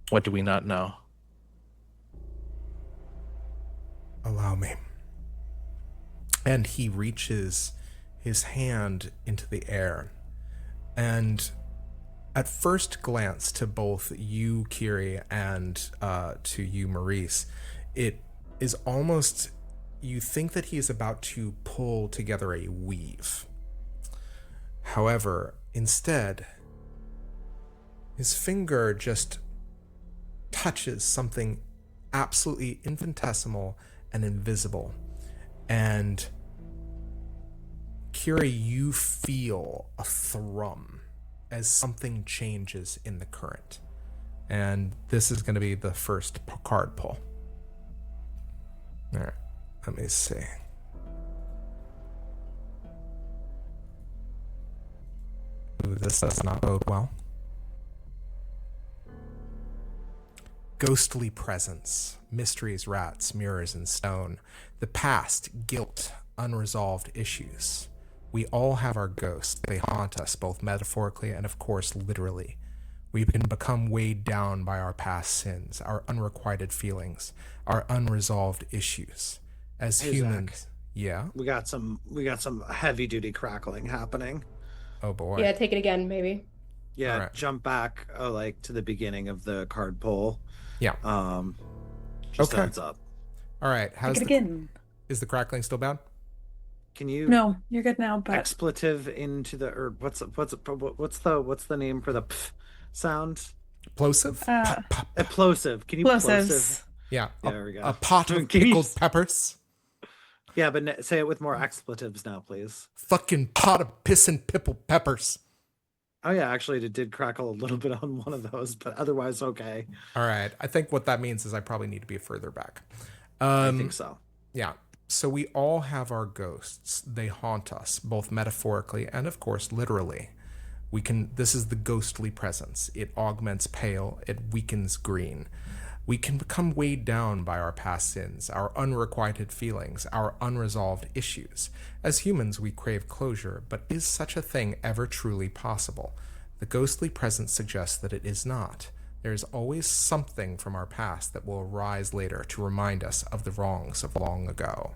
What do we not know? Allow me. And he reaches his hand into the air. And at first glance, to both you, Kiri, and to you, Maurice, it is almost, you think that he is about to pull together a weave. However, instead, his finger just touches something absolutely infinitesimal and invisible. And Kiri, you feel a thrum as something changes in the current. And this is going to be the first card pull. All right, let me see. this does not bode well. Ghostly presence, mysteries, rats, mirrors, and stone. The past, guilt, unresolved issues. We all have our ghosts. They haunt us, both metaphorically and, of course, literally. We can become weighed down by our past sins, our unrequited feelings, our unresolved issues. As Hey, humans... Zach. Yeah? We got some heavy duty crackling happening. Oh, boy. Yeah, take it again, maybe. Yeah, All right. jump back like to the beginning of the card pull. Yeah. Just Okay. heads up. All right. Take it again. Is the crackling still bad? Can you No, you're good now, but expletive into the or what's the name for the pf sound? Plosive? Plosive. Can you plosive? plosives. Yeah. There we go. A pot of Can you- pickled peppers. Yeah, but say it with more expletives now, please. Fucking pot of pissin' pipple peppers. Oh yeah, actually it did crackle a little bit on one of those, but otherwise okay. All right. I think what that means is I probably need to be further back. I think so. Yeah. So we all have our ghosts. They haunt us, both metaphorically and, of course, literally. This is the ghostly presence. It augments pale. It weakens green. We can become weighed down by our past sins, our unrequited feelings, our unresolved issues. As humans, we crave closure, but is such a thing ever truly possible? The ghostly presence suggests that it is not. There is always something from our past that will arise later to remind us of the wrongs of long ago.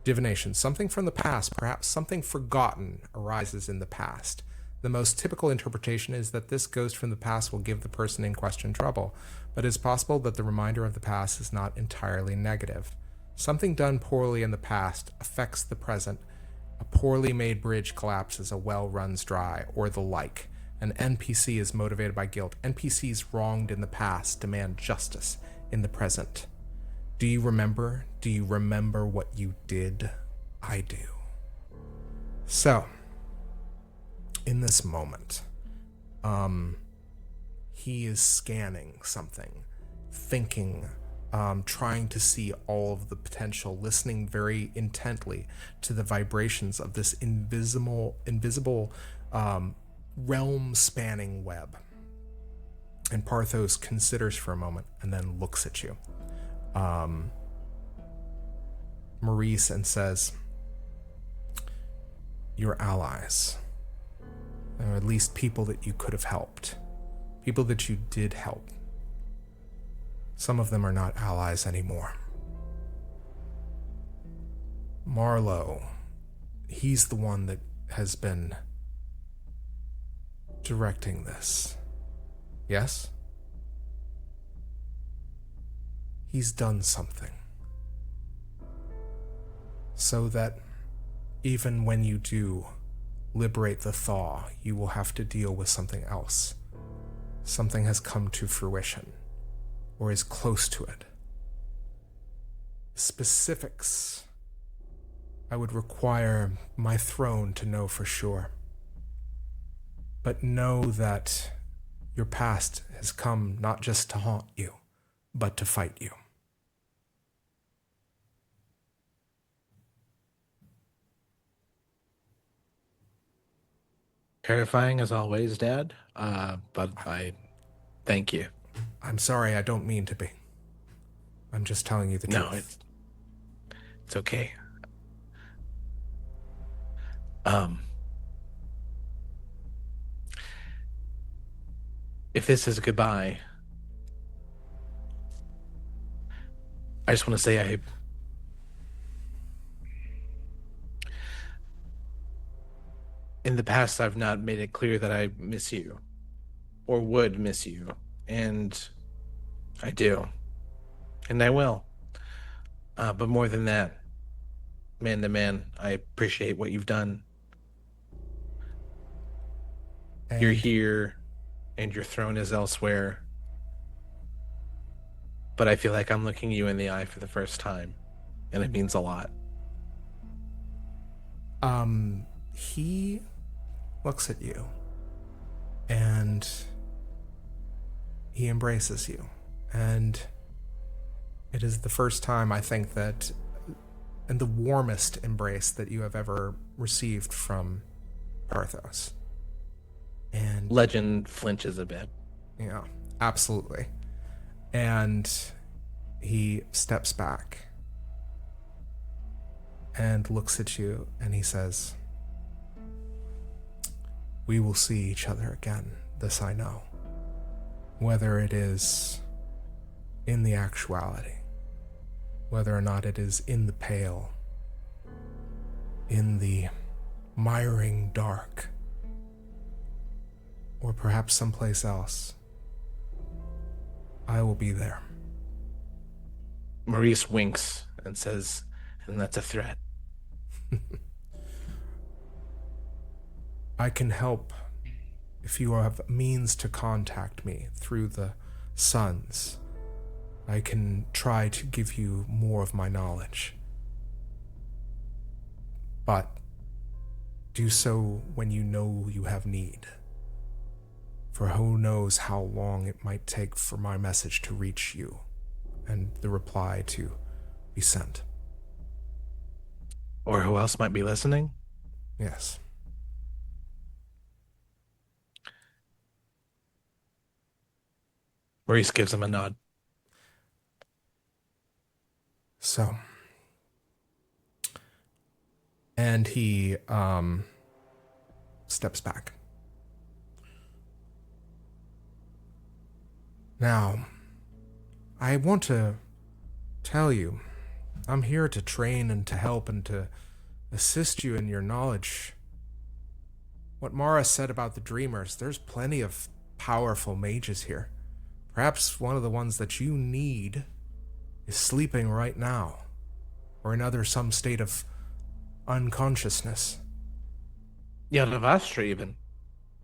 Divination. Something from the past, perhaps something forgotten, arises in the past. The most typical interpretation is that this ghost from the past will give the person in question trouble, but it is possible that the reminder of the past is not entirely negative. Something done poorly in the past affects the present. A poorly made bridge collapses, a well runs dry, or the like. An NPC is motivated by guilt. NPCs wronged in the past demand justice in the present. Do you remember? Do you remember what you did? I do. So, in this moment, he is scanning something, thinking, trying to see all of the potential, listening very intently to the vibrations of this invisible realm-spanning web. And Parthos considers for a moment and then looks at you. Maurice, and says, "Your allies, or at least people that you could have helped, people that you did help. Some of them are not allies anymore. Marlowe, he's the one that has been directing this. Yes? He's done something. So that even when you do liberate the thaw, you will have to deal with something else. Something has come to fruition, or is close to it. Specifics, I would require my throne to know for sure. But know that your past has come not just to haunt you, but to fight you." Terrifying as always, Dad. But I thank you. I'm sorry, I don't mean to be. I'm just telling you the No, truth. it's okay. If this is a goodbye, I just want to say in the past, I've not made it clear that I miss you or would miss you. And I do. And I will. But more than that, man to man, I appreciate what you've done. And You're here and your throne is elsewhere. But I feel like I'm looking you in the eye for the first time. And it means a lot. He looks at you and he embraces you. And it is the first time, I think, that, and the warmest embrace that you have ever received from Parthos. And Legend flinches a bit. yeah, absolutely. And he steps back and looks at you and he says, "We will see each other again, this I know. Whether it is in the actuality, whether or not it is in the pale, in the miring dark, or perhaps someplace else, I will be there." Maurice winks and says, "And that's a threat." I can help if you have means to contact me through the suns. I can try to give you more of my knowledge. But do so when you know you have need. For who knows how long it might take for my message to reach you and the reply to be sent. Or who else might be listening? Yes. Maurice gives him a nod. So. And he steps back. Now, I want to tell you, I'm here to train and to help and to assist you in your knowledge. What Mara said about the Dreamers, there's plenty of powerful mages here. Perhaps one of the ones that you need is sleeping right now, or in some state of unconsciousness. Yadavastra even.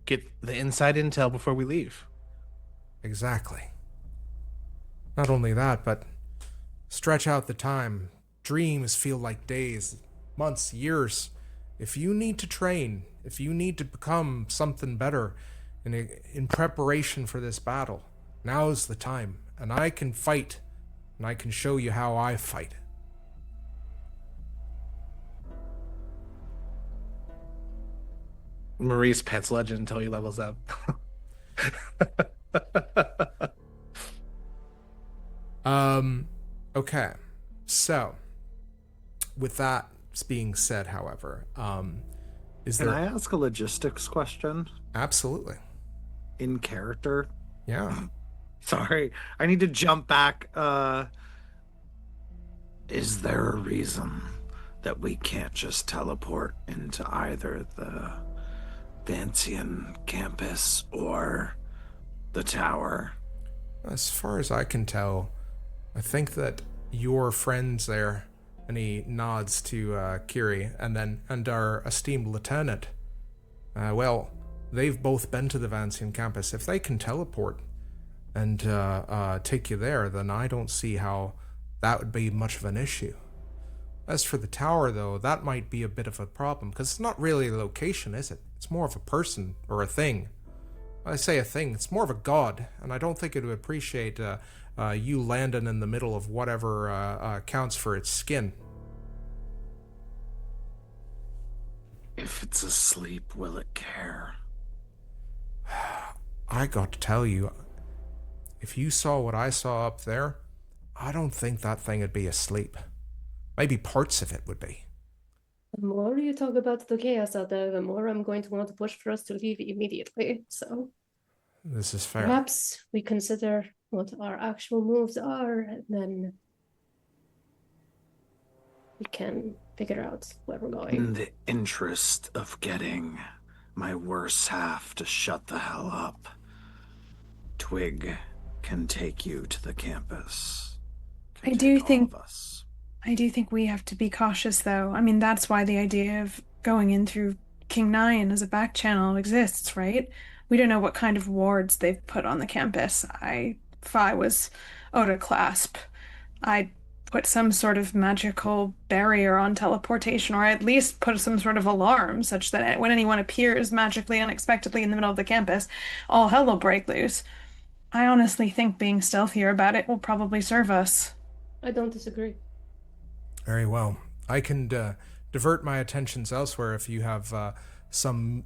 Get the inside intel before we leave. Exactly. Not only that, but stretch out the time. Dreams feel like days, months, years. If you need to train, if you need to become something better in preparation for this battle, now's the time. And I can fight, and I can show you how I fight. Maurice pets Legend until he levels up. Okay. So, with that being said, however, is Can there... I ask a logistics question? Absolutely. In character? Yeah. Sorry, I need to jump back. Is there a reason that we can't just teleport into either the Vancian campus or the tower? As far as I can tell, I think that your friends there, and he nods to Kiri, and our esteemed lieutenant, well, they've both been to the Vancian campus. If they can teleport and take you there, then I don't see how that would be much of an issue. As for the tower, though, that might be a bit of a problem, because it's not really a location, is it? It's more of a person or a thing. I say a thing, it's more of a god, and I don't think it would appreciate you landing in the middle of whatever counts for its skin. If it's asleep, will it care? I got to tell you, if you saw what I saw up there, I don't think that thing would be asleep. Maybe parts of it would be. The more you talk about the chaos out there, the more I'm going to want to push for us to leave immediately. So This is fair. perhaps we consider what our actual moves are, and then we can figure out where we're going. In the interest of getting my worse half to shut the hell up, Twig can take you to the campus. I do think we have to be cautious, though. I mean, that's why the idea of going in through King Nyan as a back channel exists, right? We don't know what kind of wards they've put on the campus. If I was Oda Clasp, I'd put some sort of magical barrier on teleportation, or at least put some sort of alarm such that when anyone appears magically unexpectedly in the middle of the campus, all hell will break loose. I honestly think being stealthier about it will probably serve us. I don't disagree. Very well. I can divert my attentions elsewhere if you have some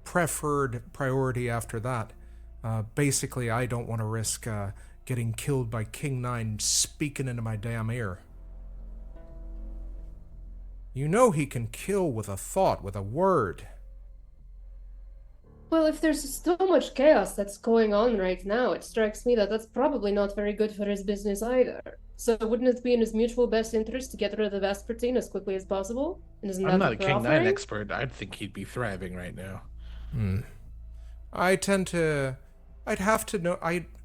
preferred priority after that. Basically, I don't want to risk getting killed by King 9 speaking into my damn ear. You know he can kill with a thought, with a word. Well, if there's so much chaos that's going on right now, it strikes me that that's probably not very good for his business either. So wouldn't it be in his mutual best interest to get rid of the Vespertine as quickly as possible? And isn't I'm that not a what we're King 9 offering? expert. I'd think he'd be thriving right now. I'd have to know,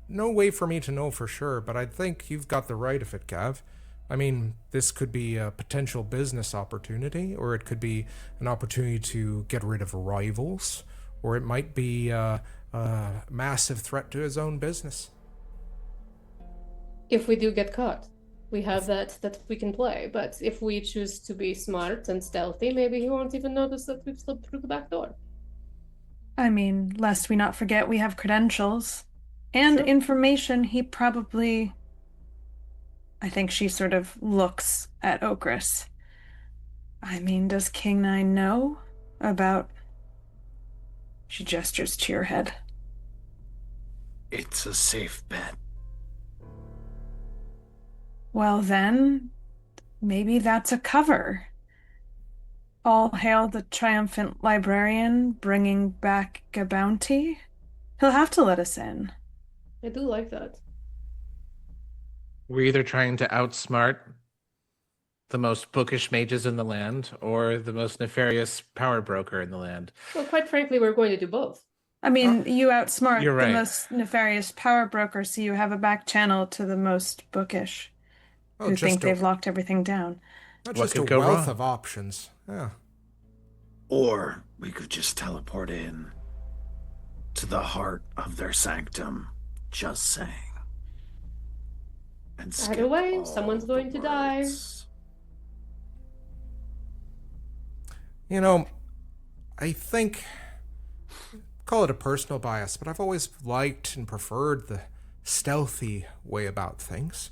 no way for me to know for sure, but I think you've got the right of it, Gav. I mean, this could be a potential business opportunity, or it could be an opportunity to get rid of rivals, or it might be a massive threat to his own business. If we do get caught, we have that we can play. But if we choose to be smart and stealthy, maybe he won't even notice that we've slipped through the back door. I mean, lest we not forget we have credentials and Sure. information he probably... I think she sort of looks at Okris. I mean, does King 9 know about... She gestures to your head. It's a safe bet. Well then, maybe that's a cover. All hail the triumphant librarian bringing back a bounty. He'll have to let us in. I do like that. We're either trying to outsmart the most bookish mages in the land or the most nefarious power broker in the land. Well, quite frankly, we're going to do both. I mean, you outsmart You're the right. most nefarious power broker, so you have a back channel to the most bookish, who think they've locked everything down. Not What just could a go wealth wrong? of options. Yeah. Or we could just teleport in to the heart of their sanctum. Just saying. And skip Either way, all someone's the going to die. words. You know, I think, call it a personal bias, but I've always liked and preferred the stealthy way about things.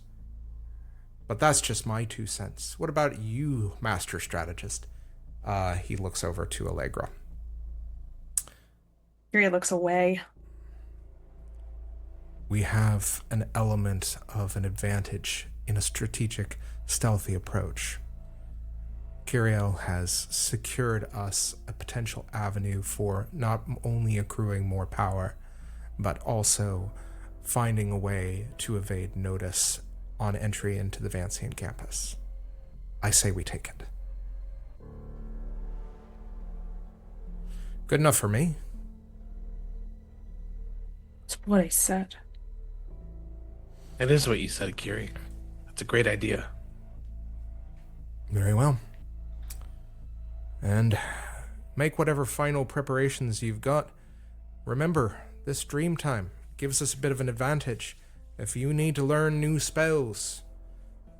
But that's just my 2 cents. What about you, Master Strategist? He looks over to Allegra. Kiri looks away. We have an element of an advantage in a strategic, stealthy approach. Kiriel has secured us a potential avenue for not only accruing more power, but also finding a way to evade notice on entry into the Vancian campus. I say we take it. Good enough for me. That's what I said. It is what you said, Kiri. That's a great idea. Very well. And make whatever final preparations you've got. Remember, this dream time gives us a bit of an advantage. If you need to learn new spells,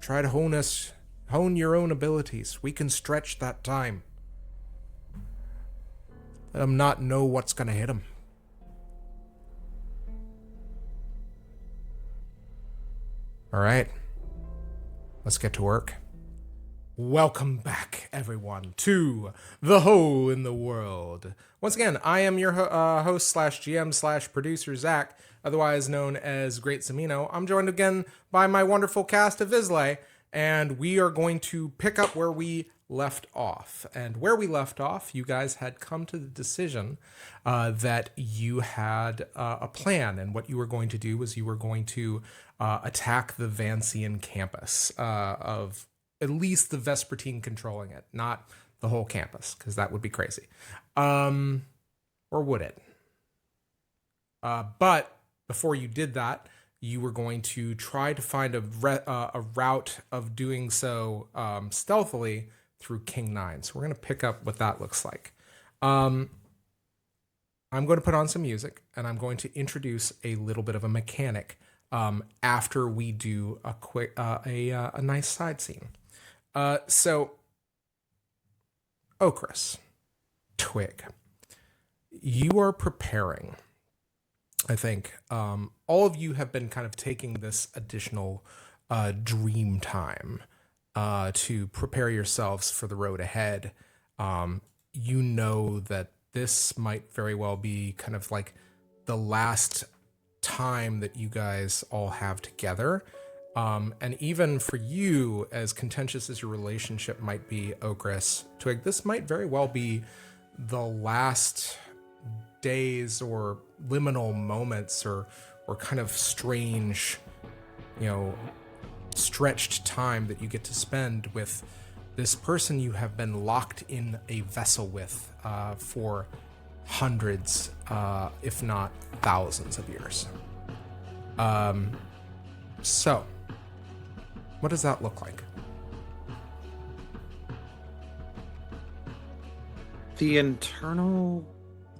try to hone your own abilities. We can stretch that time. Let them not know what's going to hit them. All right, let's get to work. Welcome back, everyone, to The Hole in the World. Once again, I am your host slash GM slash producer, Zach, otherwise known as Great Samino. I'm joined again by my wonderful cast of vislae, and we are going to pick up where we left off. And where we left off, you guys had come to the decision that you had a plan, and what you were going to do was you were going to attack the Vancian campus of at least the Vespertine controlling it, not the whole campus, because that would be crazy. Or would it? But before you did that, you were going to try to find a route of doing so stealthily through King 9. So we're going to pick up what that looks like. I'm going to put on some music, and I'm going to introduce a little bit of a mechanic after we do a quick a nice side scene. So, Okris, Twig, you are preparing. I think all of you have been kind of taking this additional dream time to prepare yourselves for the road ahead. You know that this might very well be kind of like the last time that you guys all have together. And even for you, as contentious as your relationship might be, Okris, Twig, this might very well be the last days or liminal moments or kind of strange, stretched time that you get to spend with this person you have been locked in a vessel with for hundreds, if not thousands of years. So, what does that look like? The internal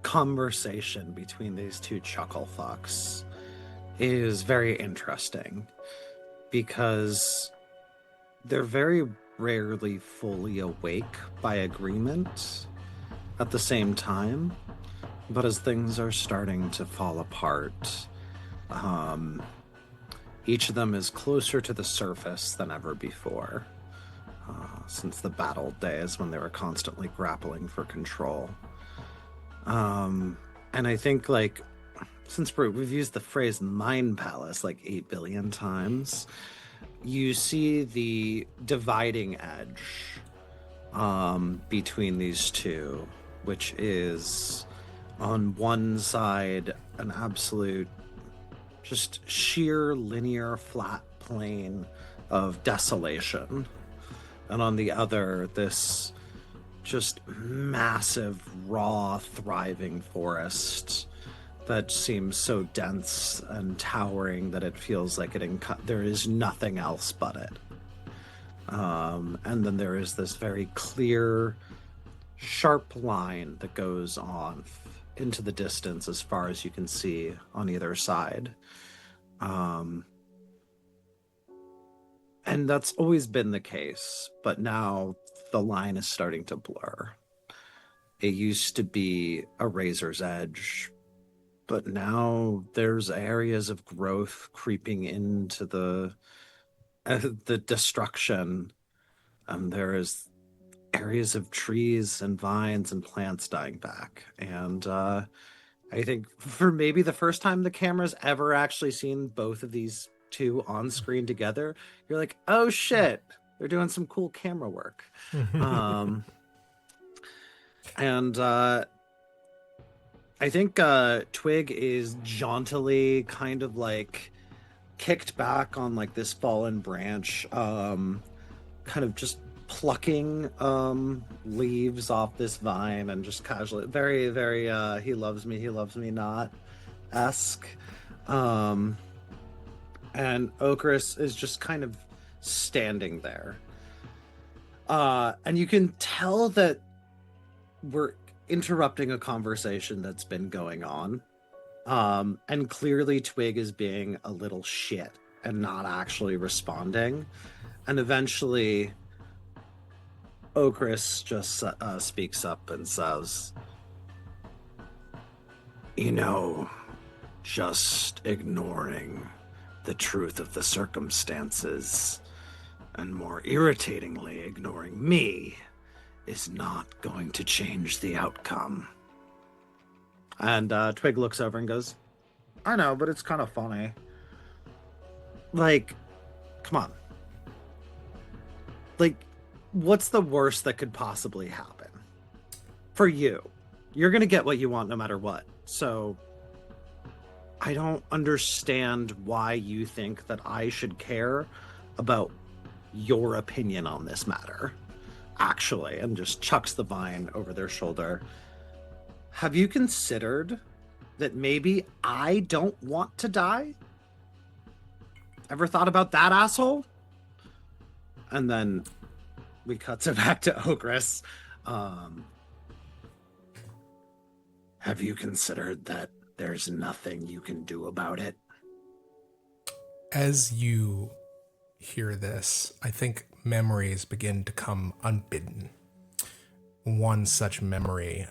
conversation between these two chuckle fucks is very interesting because they're very rarely fully awake by agreement at the same time, but as things are starting to fall apart, each of them is closer to the surface than ever before, since the battle days when they were constantly grappling for control. And I think, like, since we've used the phrase mind palace like 8 billion times, you see the dividing edge between these two, which is on one side an absolute just sheer linear flat plane of desolation, and on the other this just massive raw thriving forest that seems so dense and towering that it feels like there is nothing else but it. And then there is this very clear, sharp line that goes on into the distance as far as you can see on either side. And that's always been the case, but now the line is starting to blur. It used to be a razor's edge, but now there's areas of growth creeping into the destruction. There is areas of trees and vines and plants dying back. And I think for maybe the first time the camera's ever actually seen both of these two on screen together, you're like, oh shit, they're doing some cool camera work. And I think Twig is jauntily kind of like kicked back on like this fallen branch, kind of just plucking leaves off this vine and just casually, very, very he loves me not esque. And Okris is just kind of standing there. And you can tell that we're interrupting a conversation that's been going on. And clearly Twig is being a little shit and not actually responding. And eventually Okris just speaks up and says, just ignoring the truth of the circumstances, and more irritatingly, ignoring me, is not going to change the outcome. And Twig looks over and goes, I know, but it's kind of funny. Like, come on. Like, what's the worst that could possibly happen? For you. You're going to get what you want no matter what. So I don't understand why you think that I should care about your opinion on this matter. Actually, and just chucks the vine over their shoulder. Have you considered that maybe I don't want to die? Ever thought about that, asshole? And then we cut to back to Okris. Have you considered that there's nothing you can do about it? As you hear this, I think memories begin to come unbidden. One such memory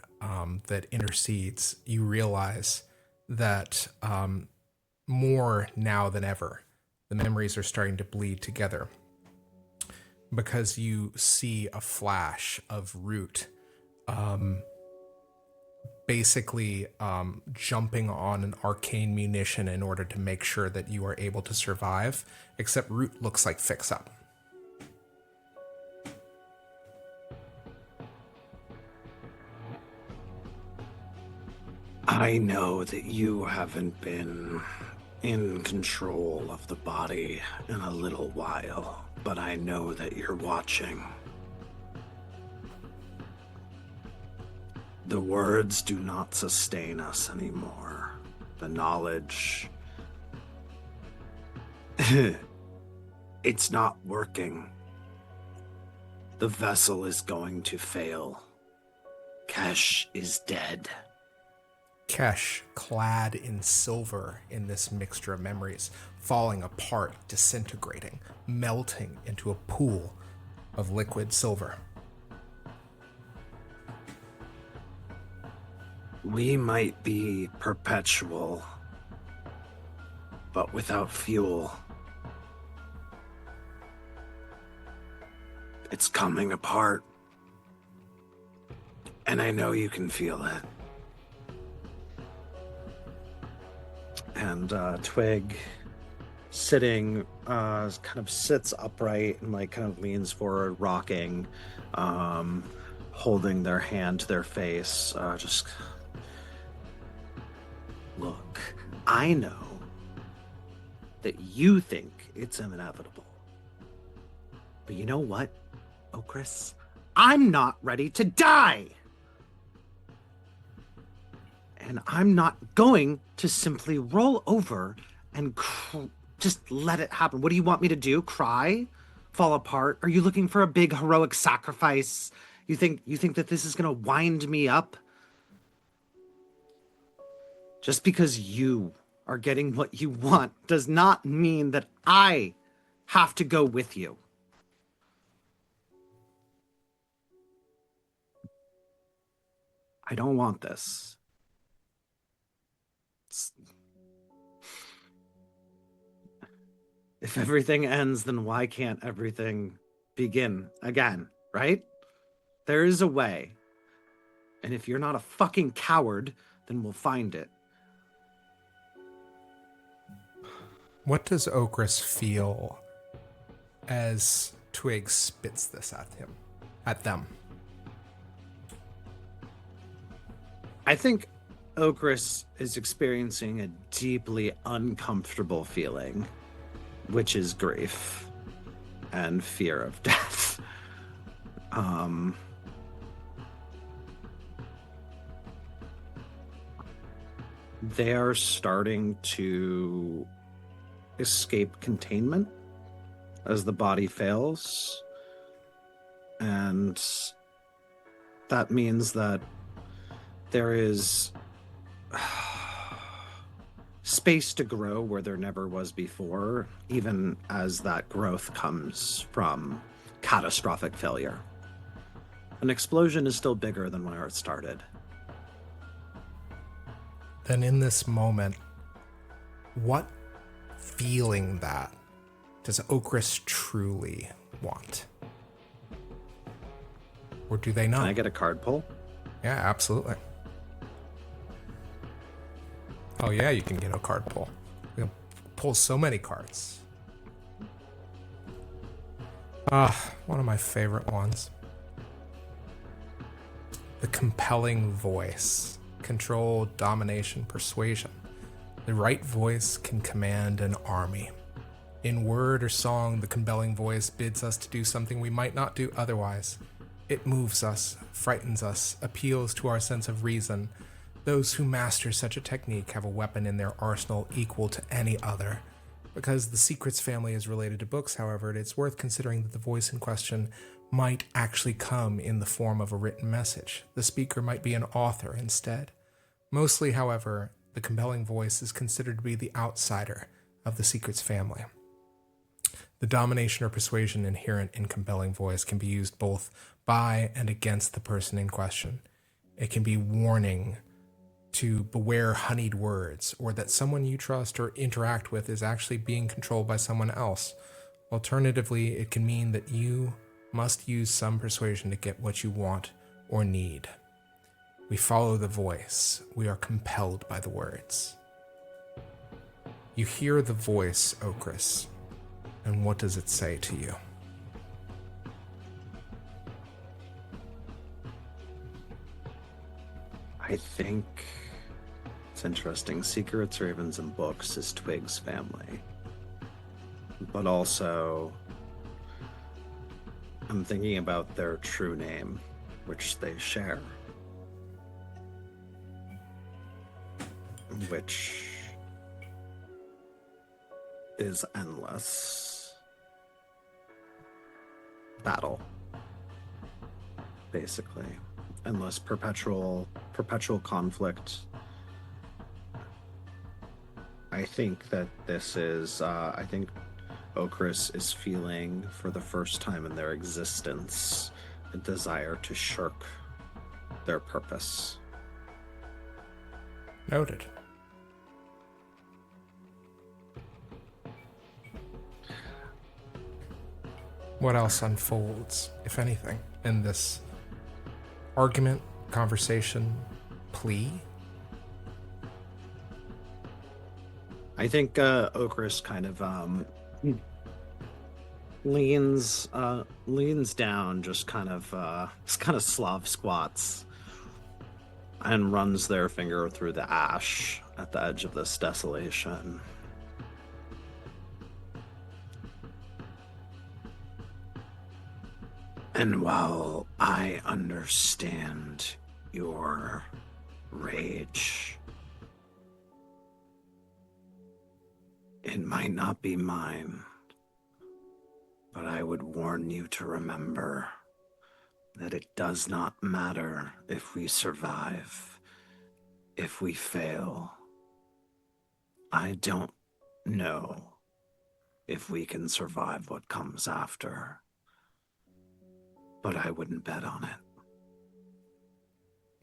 that intercedes, you realize that more now than ever, the memories are starting to bleed together, because you see a flash of Root basically jumping on an arcane munition in order to make sure that you are able to survive, except Root looks like Fix Up. I know that you haven't been in control of the body in a little while, but I know that you're watching. The words do not sustain us anymore. The knowledge... it's not working. The vessel is going to fail. Kesh is dead. Kesh, clad in silver in this mixture of memories, falling apart, disintegrating, melting into a pool of liquid silver. We might be perpetual, but without fuel. It's coming apart. And I know you can feel it. And Twig, sitting, kind of sits upright and like kind of leans forward, rocking, holding their hand to their face. Just look, I know that you think it's inevitable, but you know what, Okris? I'm not ready to die. And I'm not going to simply roll over and just let it happen. What do you want me to do? Cry? Fall apart? Are you looking for a big heroic sacrifice? You think that this is going to wind me up? Just because you are getting what you want does not mean that I have to go with you. I don't want this. If everything ends, then why can't everything begin again, right? There is a way. And if you're not a fucking coward, then we'll find it. What does Okris feel as Twig spits this at them? I think Okris is experiencing a deeply uncomfortable feeling, which is grief and fear of death. They are starting to escape containment as the body fails. And that means that there is space to grow where there never was before, even as that growth comes from catastrophic failure. An explosion is still bigger than where it started. Then in this moment, what feeling that does Okris truly want? Or do they not? Can I get a card pull? Yeah, absolutely. Oh yeah, you can get a card pull. You can pull so many cards. One of my favorite ones. The compelling voice. Control, domination, persuasion. The right voice can command an army. In word or song, the compelling voice bids us to do something we might not do otherwise. It moves us, frightens us, appeals to our sense of reason. Those who master such a technique have a weapon in their arsenal equal to any other. Because the Secrets family is related to books, however, it's worth considering that the voice in question might actually come in the form of a written message. The speaker might be an author instead. Mostly, however, the compelling voice is considered to be the outsider of the Secrets family. The domination or persuasion inherent in compelling voice can be used both by and against the person in question. It can be warning to beware honeyed words, or that someone you trust or interact with is actually being controlled by someone else. Alternatively, it can mean that you must use some persuasion to get what you want or need. We follow the voice. We are compelled by the words. You hear the voice, Okris, and what does it say to you? I think it's interesting. Secrets, Ravens, and Books is Twig's family. But also, I'm thinking about their true name, which they share. Which is endless battle, basically. Endless perpetual conflict. I think that this is, I think Okris is feeling for the first time in their existence a desire to shirk their purpose. Noted. What else unfolds, if anything, in this argument, conversation, plea? I think Okris kind of leans down, just kind of Slav squats, and runs their finger through the ash at the edge of this desolation. And while I understand your rage, it might not be mine, but I would warn you to remember that it does not matter if we survive, if we fail. I don't know if we can survive what comes after, but I wouldn't bet on it.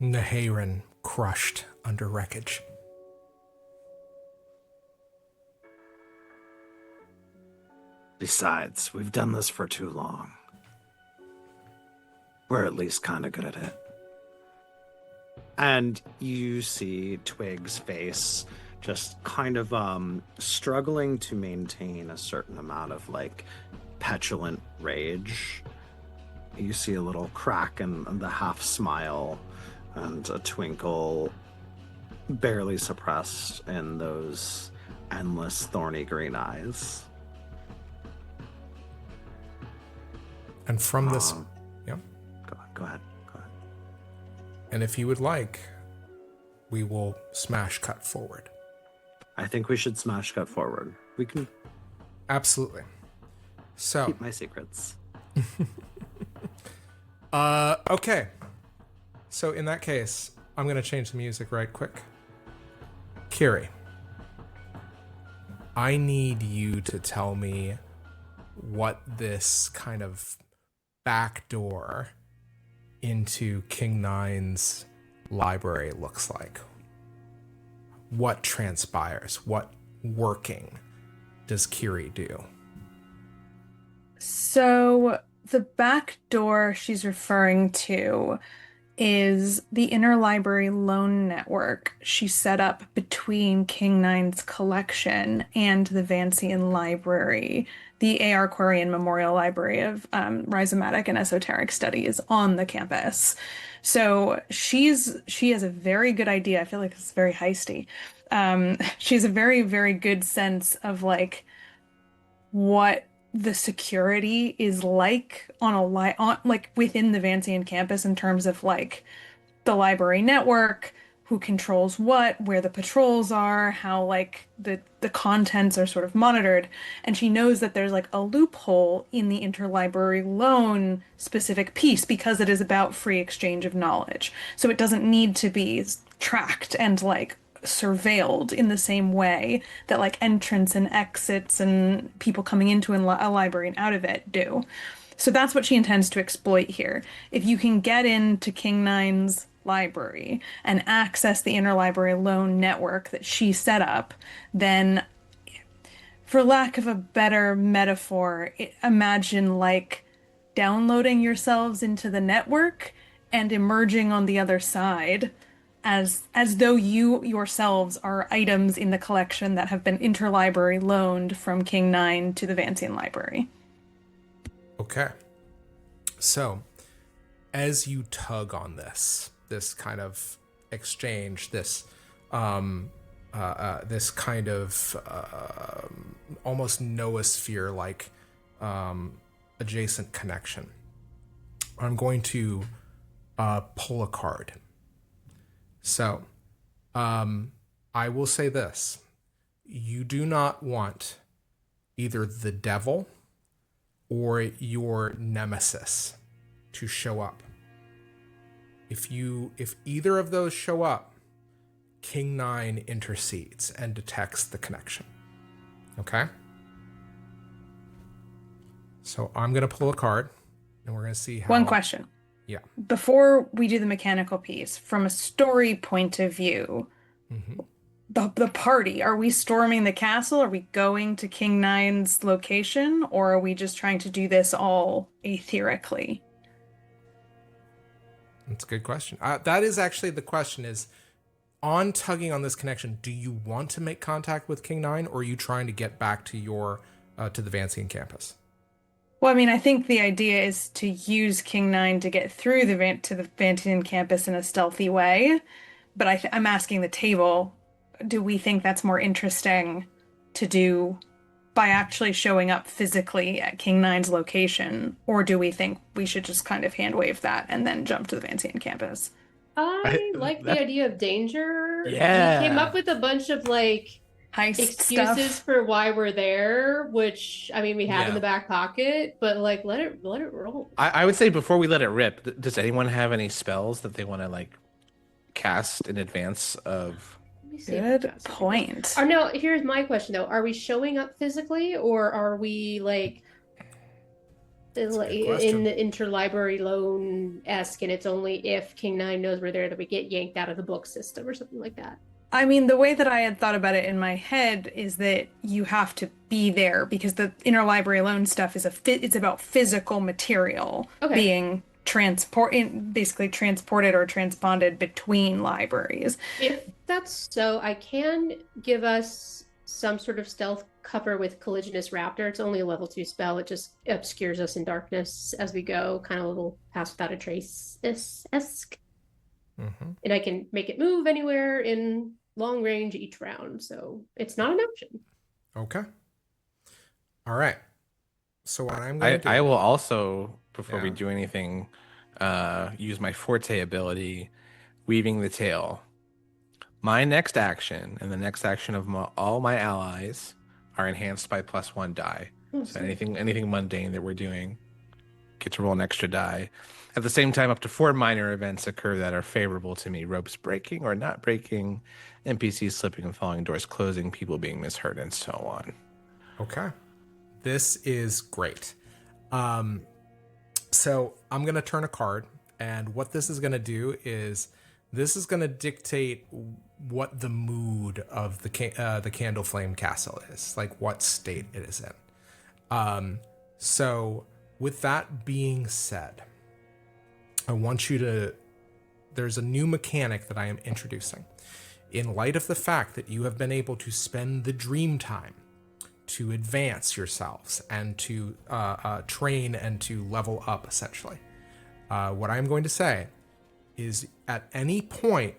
Naharin crushed under wreckage. Besides, we've done this for too long. We're at least kind of good at it. And you see Twig's face just kind of struggling to maintain a certain amount of like petulant rage. You see a little crack in the half smile and a twinkle barely suppressed in those endless thorny green eyes. And from this... yeah. Go ahead. And if you would like, we will smash cut forward. I think we should smash cut forward. We can... Absolutely. So... keep my secrets. Okay. So in that case, I'm going to change the music right quick. Kiri, I need you to tell me what this kind of back door into King Nine's library looks like. What transpires? What working does Kiri do? So the back door she's referring to is the interlibrary loan network she set up between King Nine's collection and the Vancian library, the A.R. Quarian Memorial Library of Rhizomatic and Esoteric Studies on the campus. So she has a very good idea. I feel like it's very heisty. She has a very, very good sense of like what the security is like on like within the Vancian campus in terms of like the library network, who controls what, where the patrols are, how like the contents are sort of monitored. And she knows that there's like a loophole in the interlibrary loan specific piece because it is about free exchange of knowledge. So it doesn't need to be tracked and like surveilled in the same way that like entrance and exits and people coming into a library and out of it do. So that's what she intends to exploit here. If you can get into King Nine's library and access the interlibrary loan network that she set up, then, for lack of a better metaphor, imagine like downloading yourselves into the network and emerging on the other side as though you yourselves are items in the collection that have been interlibrary loaned from King Nine to the Vancian library. Okay. So, as you tug on this kind of exchange, this kind of almost noosphere-like adjacent connection, I'm going to pull a card. So, I will say this. You do not want either the devil or your nemesis to show up. If either of those show up, King Nine intercedes and detects the connection. Okay? So I'm going to pull a card, and we're going to see how... One question. Yeah. Before we do the mechanical piece, from a story point of view, the party, are we storming the castle? Are we going to King Nine's location? Or are we just trying to do this all etherically? That's a good question. That is actually the question is, on tugging on this connection, do you want to make contact with King Nine, or are you trying to get back to to the Vancian campus? Well, I mean, I think the idea is to use King Nine to get through to the Vancian campus in a stealthy way. But I'm asking the table, do we think that's more interesting to do by actually showing up physically at King Nine's location? Or do we think we should just kind of hand wave that and then jump to the Vancian campus? I like the idea of danger. Yeah. We came up with a bunch of like Heist excuses stuff. for why we're there, which I mean we have in Yeah. the back pocket, but like let it roll. I would say before we let it rip, does anyone have any spells that they want to like cast in advance of? Let me see if I've Good got something. point. Or no, here's my question though. Are we showing up physically or are we like a good in question. the interlibrary loan-esque and it's only if King Nine knows we're there that we get yanked out of the book system or something like that? I mean, the way that I had thought about it in my head is that you have to be there because the interlibrary loan stuff is it's about physical material being basically transported or transponded between libraries. If that's so, I can give us some sort of stealth cover with Collisionist Raptor. It's only a level 2 spell. It just obscures us in darkness as we go, kind of a little pass without a trace-esque. And I can make it move anywhere in long range each round, so it's not an option. Okay. All right. So what I'm going to do... I will also, before we do anything, use my Forte ability, Weaving the Tail. My next action and the next action of all my allies are enhanced by +1 die. So anything mundane that we're doing, get to roll an extra die. At the same time, up to 4 minor events occur that are favorable to me. Ropes breaking or not breaking, NPCs slipping and falling, doors closing, people being misheard, and so on. Okay. This is great. So I'm going to turn a card, and what this is going to do is this is going to dictate what the mood of the Candle Flame Castle is, like what state it is in. So with that being said, I want you to... There's a new mechanic that I am introducing. In light of the fact that you have been able to spend the dream time to advance yourselves and to train and to level up, essentially, what I'm going to say is at any point,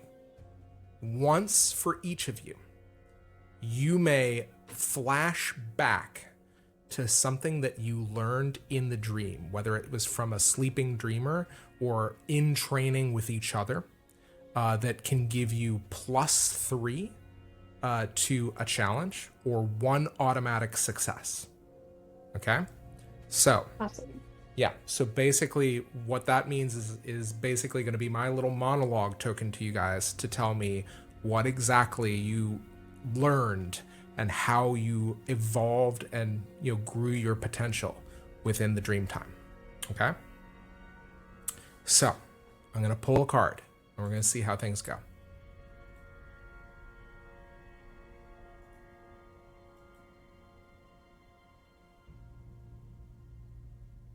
once for each of you, you may flash back to something that you learned in the dream, whether it was from a sleeping dreamer or in training with each other, that can give you +3 to a challenge or 1 automatic success. Okay? So, Awesome. yeah. So basically what that means is basically going to be my little monologue token to you guys to tell me what exactly you learned and how you evolved and, you know, grew your potential within the dream time. Okay? So, I'm going to pull a card and we're going to see how things go.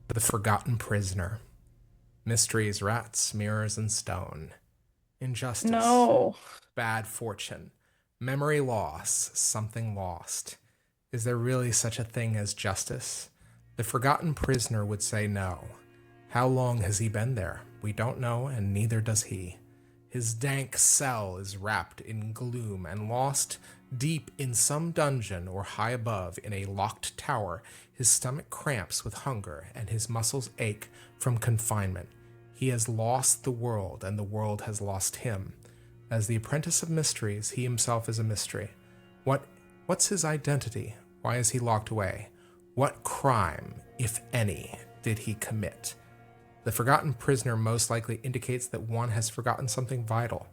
The Forgotten Prisoner. Mysteries, rats, mirrors, and stone. Injustice. No. Bad fortune. Memory loss. Something lost. Is there really such a thing as justice? The forgotten prisoner would say no. How long has he been there? We don't know, and neither does he. His dank cell is wrapped in gloom and lost deep in some dungeon or high above in a locked tower. His stomach cramps with hunger and his muscles ache from confinement. He has lost the world and the world has lost him. As the apprentice of mysteries, he himself is a mystery. What's his identity? Why is he locked away? What crime, if any, did he commit? The forgotten prisoner most likely indicates that one has forgotten something vital,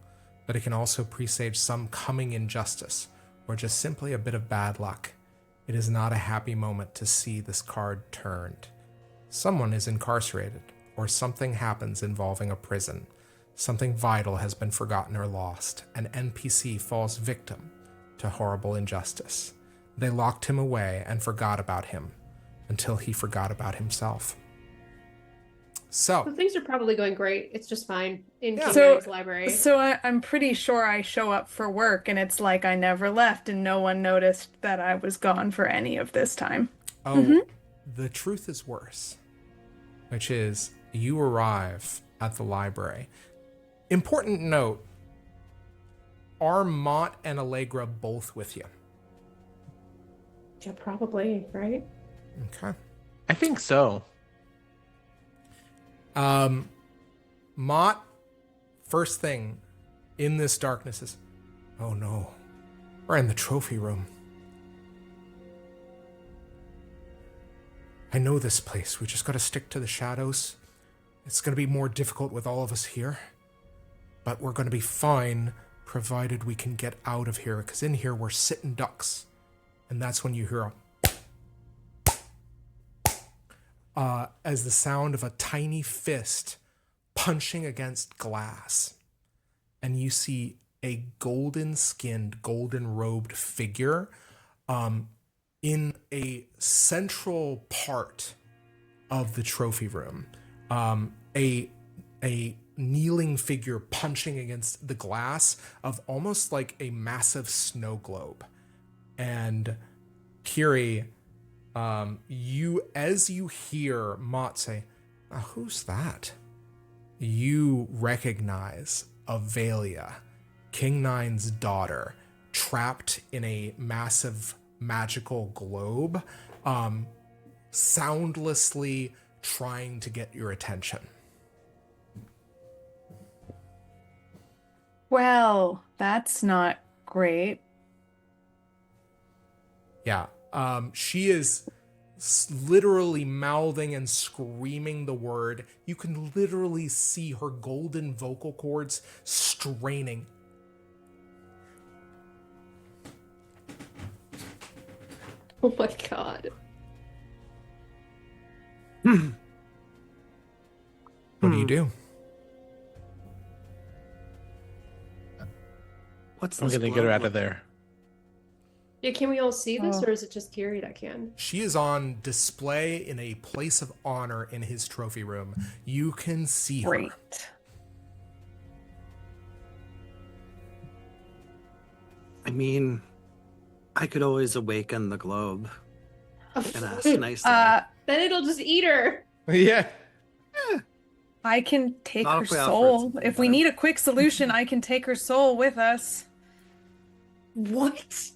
but it can also presage some coming injustice, or just simply a bit of bad luck. It is not a happy moment to see this card turned. Someone is incarcerated, or something happens involving a prison. Something vital has been forgotten or lost. An NPC falls victim to horrible injustice. They locked him away and forgot about him, until he forgot about himself. So things are probably going great. It's just fine in King So- Mary's library. So I'm pretty sure I show up for work and it's like I never left and no one noticed that I was gone for any of this time. The truth is worse, which is you arrive at the library. Important note, are Mott and Allegra both with you? Yeah, probably, right? Okay. I think so. Mott, first thing in this darkness is, oh no, we're in the trophy room. I know this place. We just gotta stick to the shadows. It's gonna be more difficult with all of us here, but we're gonna be fine provided we can get out of here, because in here we're sitting ducks. And that's when you hear as the sound of a tiny fist punching against glass. And you see a golden-skinned, golden-robed figure in a central part of the trophy room. A kneeling figure punching against the glass of almost like a massive snow globe. And Kiri, as you hear Mott say, who's that? You recognize Avelia, King Nine's daughter, trapped in a massive magical globe, soundlessly trying to get your attention. Well, that's not great. Yeah. She is literally mouthing and screaming the word. You can literally see her golden vocal cords straining. Oh my god. What do you do? What's I'm this gonna get her globe out of look- there. Yeah, can we all see this, Oh. or is it just Kiri that can? She is on display in a place of honor in his trophy room. You can see her. Great. I mean, I could always awaken the globe and ask Then nicely. it'll just eat her. Yeah. I can take Not her if we offer soul. something If we better. need a quick solution, I can take her soul with us. What?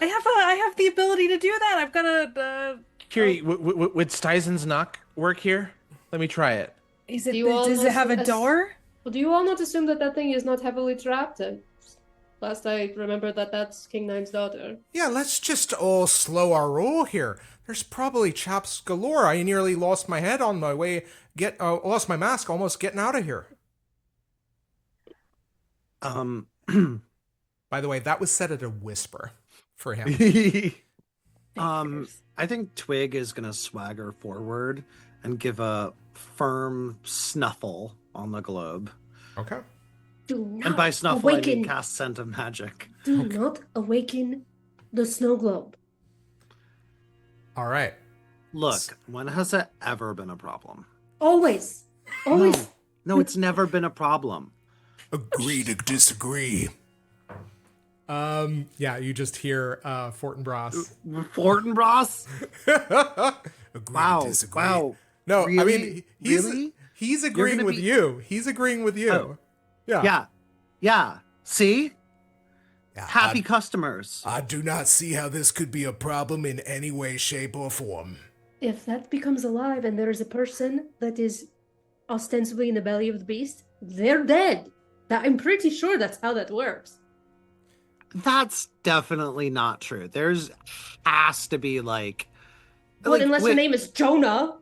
I have the ability to do that. I've got a. Kiri, would Stizen's knock work here? Let me try it. Is it? Do you all Does it have a know- door? Well, do you all not assume that that thing is not heavily trapped? Last I remember that's King Nine's daughter. Yeah, let's just all slow our roll here. There's probably chaps galore. I nearly lost my head on my way. Lost my mask almost getting out of here. By the way, that was said at a whisper for him. I think Twig is gonna swagger forward and give a firm snuffle on the globe. Okay. Do not And by snuffle, I awaken. mean cast scent of magic. Do not awaken the snow globe. All right. Look, when has it ever been a problem? Always. Always. No, it's never been a problem. Agree to disagree. Yeah, you just hear Fortinbras. Fortinbras? Agree Wow. to disagree. Wow. No, I Really? mean Really? he's You're agreeing gonna with be- you. He's agreeing with you. Oh. Yeah. Yeah. See? Yeah, Happy customers. I do not see how this could be a problem in any way, shape, or form. If that becomes alive and there's a person that is ostensibly in the belly of the beast, they're dead. I'm pretty sure that's how that works. That's definitely not true. There's has to be like Well, unless your wait, name is Jonah.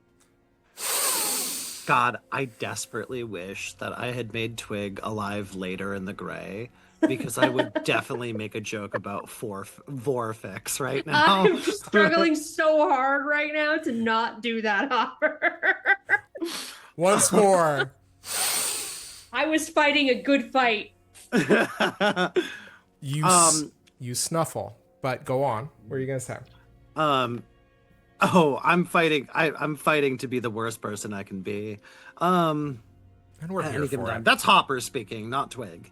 God, I desperately wish that I had made Twig alive later in the gray, because I would definitely make a joke about Vorfix right now. I'm just struggling so hard right now to not do that, Hopper. Once more. I was fighting a good fight. You snuffle, but go on. What are you gonna say? I'm fighting to be the worst person I can be. And we're At here any given for time. it. That's Hopper speaking, not Twig.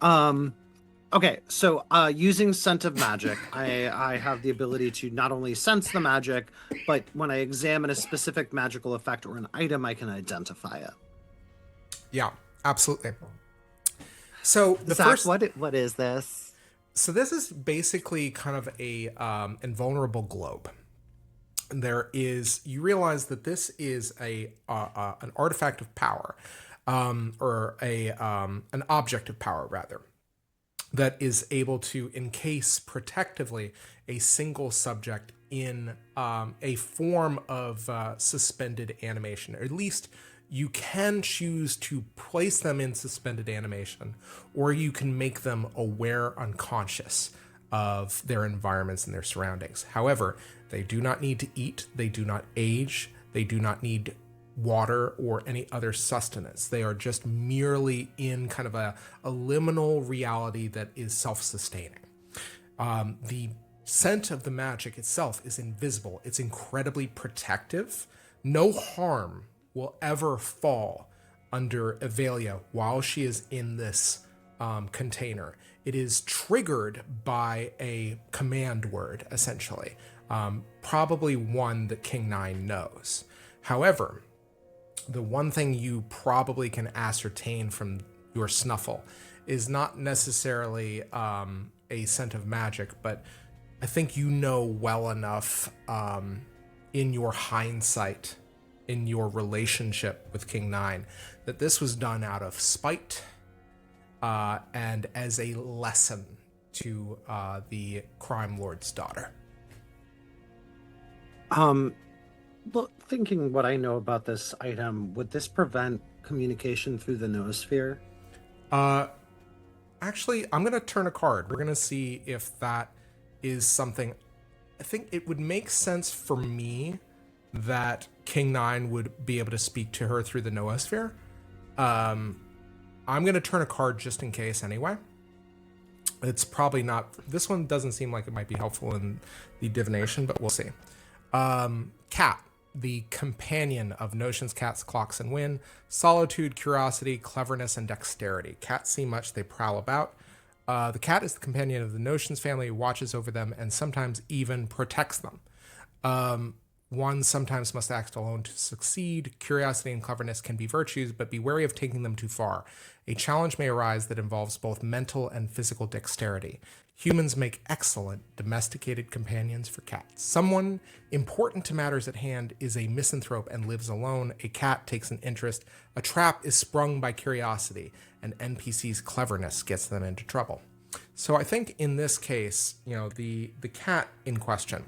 Okay, so using Scent of Magic, I have the ability to not only sense the magic, but when I examine a specific magical effect or an item, I can identify it. Yeah, absolutely. So the Zach, first, what is this? so this is basically kind of a invulnerable globe. You realize that this is an artifact of power, or an object of power rather, that is able to encase protectively a single subject in a form of suspended animation, or at least you can choose to place them in suspended animation, or you can make them aware unconscious of their environments and their surroundings. However, they do not need to eat, they do not age, they do not need water or any other sustenance. They are just merely in kind of a liminal reality that is self-sustaining. The scent of the magic itself is invisible. It's incredibly protective. No harm will ever fall under Avelia while she is in this container. It is triggered by a command word, essentially, probably one that King Nine knows. However, the one thing you probably can ascertain from your snuffle is not necessarily a scent of magic, but I think you know well enough in your hindsight, in your relationship with King Nine, that this was done out of spite and as a lesson to the crime lord's daughter. Look, thinking what I know about this item, would this prevent communication through the noosphere? Actually, I'm going to turn a card. We're going to see if that is something. I think it would make sense for me that King Nine would be able to speak to her through the noosphere. I'm going to turn a card just in case anyway. It's probably not. This one doesn't seem like it might be helpful in the divination, but we'll see. Cat, the companion of notions, cats, clocks, and wind, solitude, curiosity, cleverness, and dexterity. Cats see much, they prowl about. The cat is the companion of the notions family, watches over them, and sometimes even protects them. One sometimes must act alone to succeed. Curiosity and cleverness can be virtues, but be wary of taking them too far. A challenge may arise that involves both mental and physical dexterity. Humans make excellent domesticated companions for cats. Someone important to matters at hand is a misanthrope and lives alone. A cat takes an interest. A trap is sprung by curiosity. An NPC's cleverness gets them into trouble. So I think in this case, the cat in question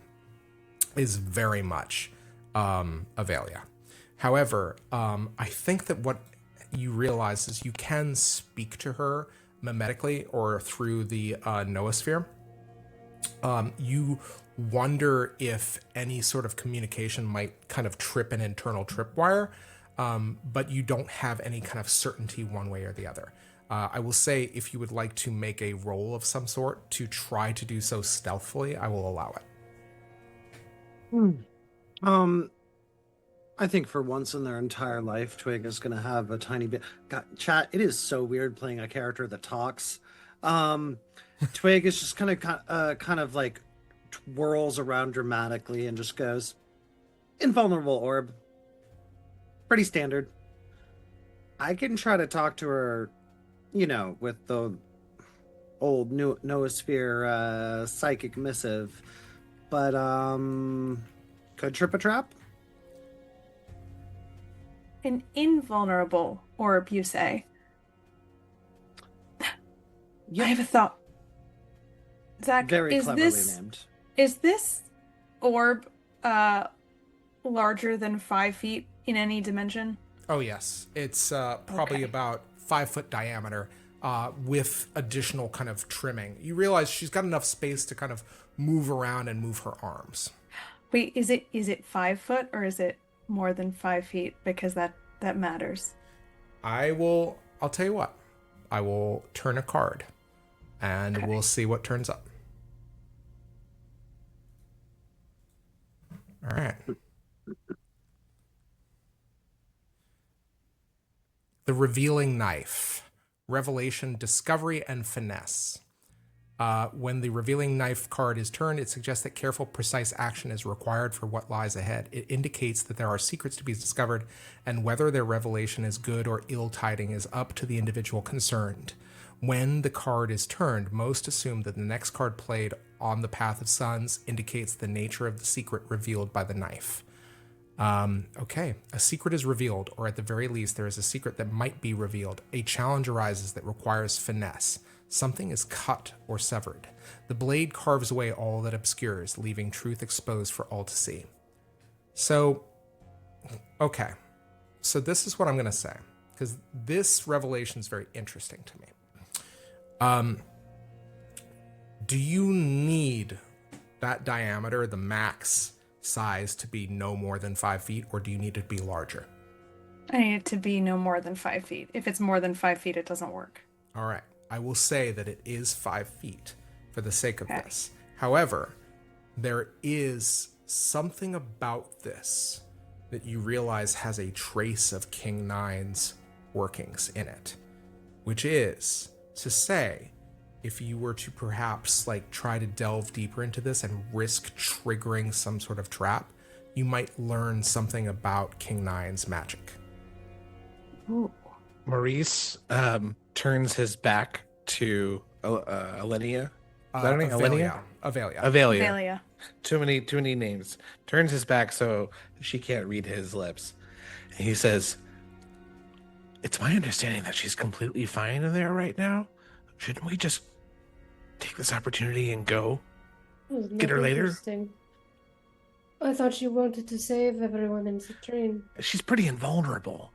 is very much Avelia. However, I think that what you realize is you can speak to her mimetically or through the noosphere. You wonder if any sort of communication might kind of trip an internal tripwire, but you don't have any kind of certainty one way or the other. I will say if you would like to make a roll of some sort to try to do so stealthily, I will allow it. I think for once in their entire life, Twig is going to have a tiny bit. God, chat, it is so weird playing a character that talks. Twig is just kind of like whirls around dramatically and just goes, invulnerable orb. Pretty standard. I can try to talk to her, with the old noosphere psychic missive, but could trip a trap. An invulnerable orb, you say? Yep. I have a thought. Zach, Very cleverly named. Is this orb larger than 5 feet in any dimension? Oh yes, it's probably Okay. about 5 foot diameter, with additional kind of trimming. You realize she's got enough space to kind of move around and move her arms. Wait, is it 5 foot or is it more than 5 feet? Because that matters. I'll tell you what. I will turn a card, and Okay. we'll see what turns up. All right. The Revealing Knife. Revelation, Discovery, and Finesse. When the Revealing Knife card is turned, it suggests that careful, precise action is required for what lies ahead. It indicates that there are secrets to be discovered, and whether their revelation is good or ill tiding is up to the individual concerned. When the card is turned, most assume that the next card played on the Path of Suns indicates the nature of the secret revealed by the knife. Okay, a secret is revealed, or at the very least, there is a secret that might be revealed. A challenge arises that requires finesse. Something is cut or severed. The blade carves away all that obscures, leaving truth exposed for all to see. So, okay. So this is what I'm going to say, because this revelation is very interesting to me. Do you need that diameter, the max size, to be no more than 5 feet, or do you need it to be larger? I need it to be no more than 5 feet. If it's more than 5 feet, it doesn't work. All right. I will say that it is 5 feet for the sake of Okay. this. However, there is something about this that you realize has a trace of King Nine's workings in it, which is to say, if you were to perhaps try to delve deeper into this and risk triggering some sort of trap, you might learn something about King Nine's magic. Ooh. Maurice turns his back to Alenia. Is that her name? Avelia. Avelia. Valia. Too many names. Turns his back so she can't read his lips. And he says, "It's my understanding that she's completely fine in there right now. Shouldn't we just take this opportunity and go? Isn't Get that her later? interesting? I thought you wanted to save everyone in the train. She's pretty invulnerable."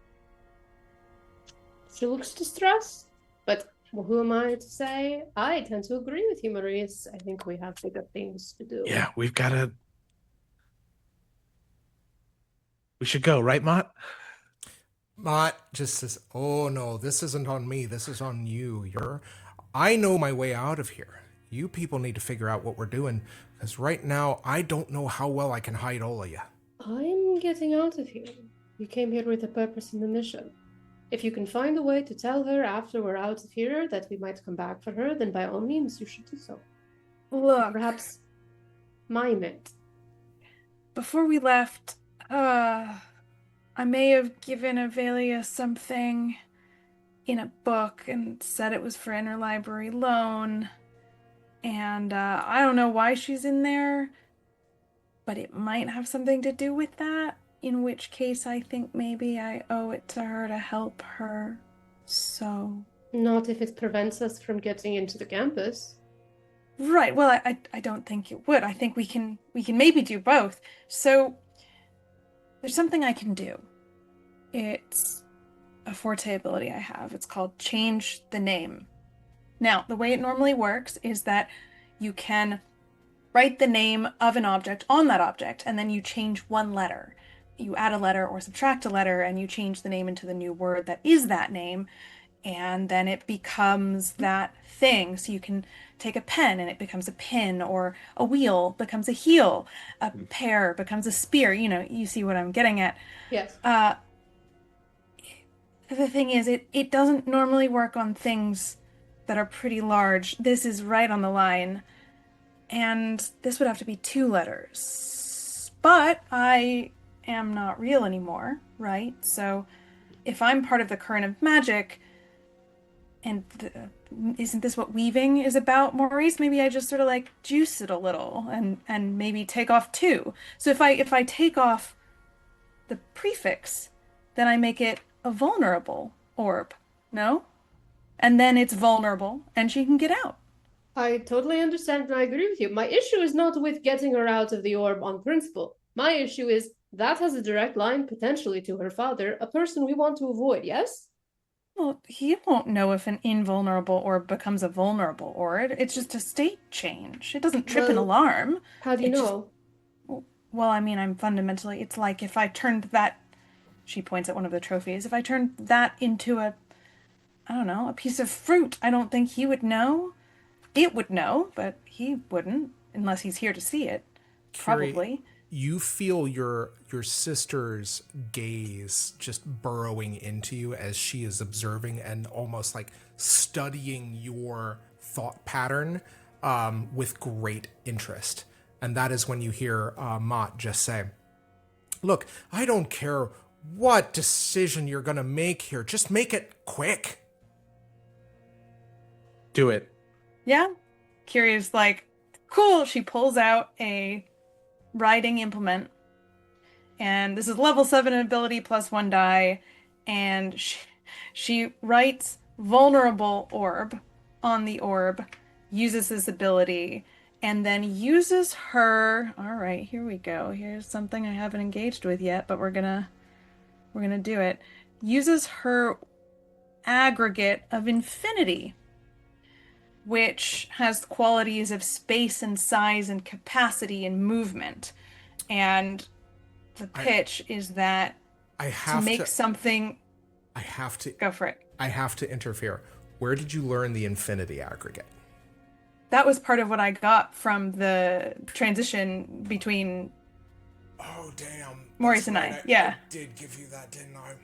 She looks distressed, but who am I to say? I tend to agree with you, Maurice. I think we have bigger things to do. Yeah, we should go, right, Mott? Mott just says, "Oh no, this isn't on me. This is on you. I know my way out of here. You people need to figure out what we're doing, because right now I don't know how well I can hide all of you." I'm getting out of here. We came here with a purpose and a mission. If you can find a way to tell her after we're out of here that we might come back for her, then by all means you should do so. Look, Perhaps mime it. before we left, I may have given Avelia something in a book and said it was for interlibrary loan. And I don't know why she's in there, but it might have something to do with that. In which case, I think maybe I owe it to her to help her. So. Not if it prevents us from getting into the campus. Right. Well, I don't think it would. I think we can maybe do both. So there's something I can do. It's a forte ability I have. It's called Change the Name. Now, the way it normally works is that you can write the name of an object on that object, and then you change one letter. You add a letter or subtract a letter, and you change the name into the new word that is that name. and then it becomes that thing. So you can take a pen and it becomes a pin, or a wheel becomes a heel, a pear becomes a spear. You see what I'm getting at. Yes. The thing is, it doesn't normally work on things that are pretty large. This is right on the line. And this would have to be 2 letters. But I am not real anymore, right? So if I'm part of the current of magic, and isn't this what weaving is about, Maurice? Maybe I just sort of like juice it a little and maybe take off 2. So if I take off the prefix, then I make it a vulnerable orb, no? And then it's vulnerable and she can get out. I totally understand and I agree with you. My issue is not with getting her out of the orb on principle. My issue is that has a direct line potentially to her father, a person we want to avoid, yes? Well, he won't know if an invulnerable orb becomes a vulnerable orb. It's just a state change. It doesn't trip an alarm. How do you know? Well, I mean, it's like if I turned that, she points at one of the trophies, if I turned that into a piece of fruit, I don't think he would know. It would know, but he wouldn't, unless he's here to see it. Probably. You feel your sister's gaze just burrowing into you as she is observing and almost like studying your thought pattern with great interest. And that is when you hear Mott just say, "Look, I don't care what decision you're going to make here. Just make it quick." Do it. Yeah. Kiri's like, cool. She pulls out a writing implement. And this is level 7 ability plus 1 die. And she writes vulnerable orb on the orb, uses this ability, and then uses her. All right, here we go. Here's something I haven't engaged with yet, but we're gonna do it. Uses her aggregate of infinity, which has qualities of space and size and capacity and movement. And the pitch is that something. I have to go for it. I have to interfere. Where did you learn the infinity aggregate? That was part of what I got from the transition between. Oh damn! Maurice and I. Yeah. I did give you that, didn't I?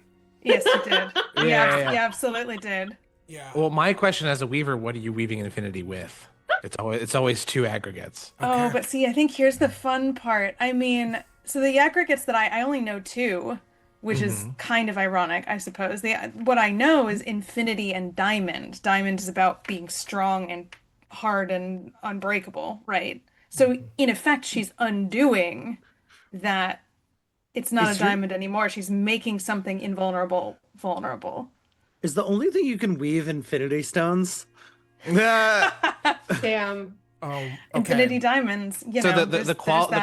Yes, you did. Yeah. You absolutely did. Yeah. Well, my question as a weaver, what are you weaving infinity with? It's always 2 aggregates. Okay. Oh, but see, I think here's the fun part. I mean, so the aggregates that I only know 2, which is kind of ironic, I suppose. What I know is infinity and diamond. Diamond is about being strong and hard and unbreakable, right? So in effect, she's undoing that. It's not a diamond anymore. She's making something invulnerable vulnerable. Is the only thing you can weave infinity stones? Damn. Okay. Infinity diamonds. So the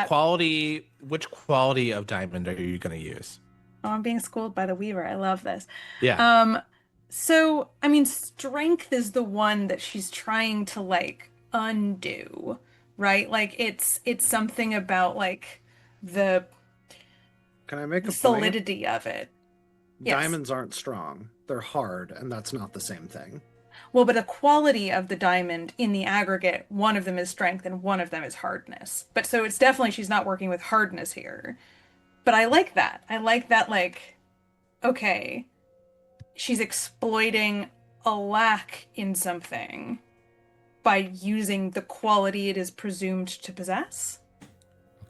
quality, which quality of diamond are you going to use? Oh, I'm being schooled by the weaver. I love this. Yeah. So I mean, strength is the one that she's trying to like undo, right? Like it's something about like the. Can I make a solidity of it? Yes. Diamonds aren't strong. They're hard, and that's not the same thing. Well, but a quality of the diamond in the aggregate, one of them is strength and one of them is hardness. But so it's definitely she's not working with hardness here. But I like that. I like that, like, okay, she's exploiting a lack in something by using the quality it is presumed to possess.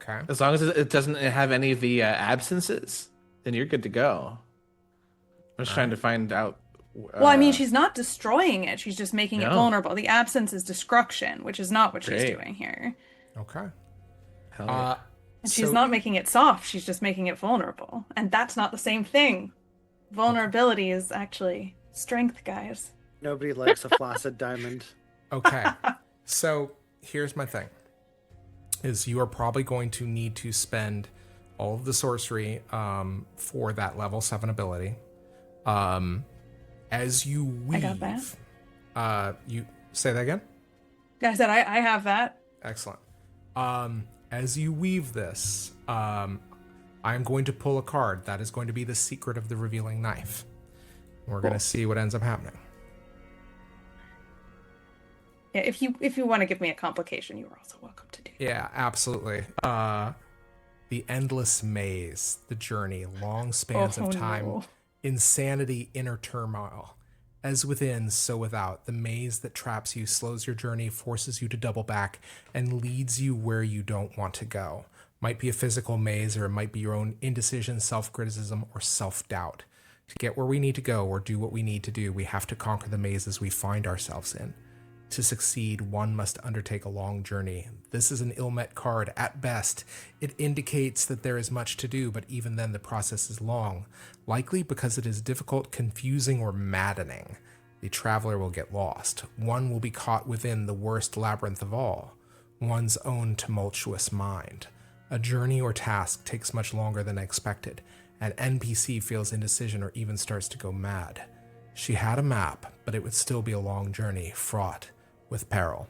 Okay. As long as it doesn't have any of the absences, then you're good to go. I'm just trying to find out. Well, I mean, she's not destroying it. She's just making it vulnerable. The absence is destruction, which is not what she's doing here. Okay. And she's not making it soft. She's just making it vulnerable. And that's not the same thing. Vulnerability is actually strength, guys. Nobody likes a flaccid diamond. Okay. So here's my thing. Is you are probably going to need to spend all of the sorcery for that level 7 ability. As you weave. I got that. You say that again? I said I have that. Excellent. As you weave this, I'm going to pull a card. That is going to be the secret of the revealing knife. We're going to see what ends up happening. Yeah, if you want to give me a complication, you are also welcome to do. Yeah, absolutely. The endless maze, the journey, long spans of time, No. insanity, inner turmoil. As within, so without. The maze that traps you slows your journey, forces you to double back, and leads you where you don't want to go. Might be a physical maze, or it might be your own indecision, self-criticism, or self-doubt. To get where we need to go or do what we need to do, we have to conquer the mazes we find ourselves in. To succeed, one must undertake a long journey. This is an ill-met card at best. It indicates that there is much to do, but even then the process is long, likely because it is difficult, confusing, or maddening. The traveler will get lost. One will be caught within the worst labyrinth of all, one's own tumultuous mind. A journey or task takes much longer than expected. An NPC feels indecision or even starts to go mad. She had a map, but it would still be a long journey, fraught with peril.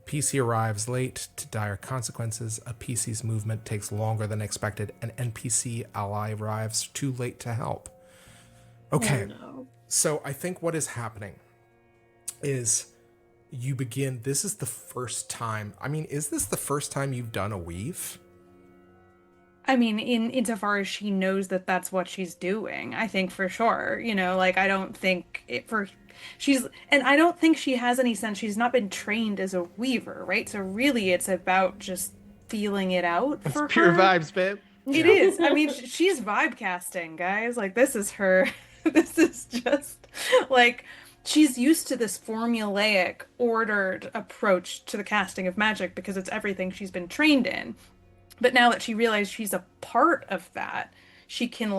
The PC arrives late to dire consequences. A PC's movement takes longer than expected. An NPC ally arrives too late to help. Okay, so I think what is happening is you begin, this is the first time, is this the first time you've done a weave? I mean, insofar as she knows that that's what she's doing, I think for sure, I don't think I don't think she has any sense. She's not been trained as a weaver, right? So really it's about just feeling it out for her. Pure vibes, babe. It is. I mean, she's vibe casting, guys. Like, this is her. This is just like, she's used to this formulaic, ordered approach to the casting of magic because it's everything she's been trained in. But now that she realized she's a part of that, she can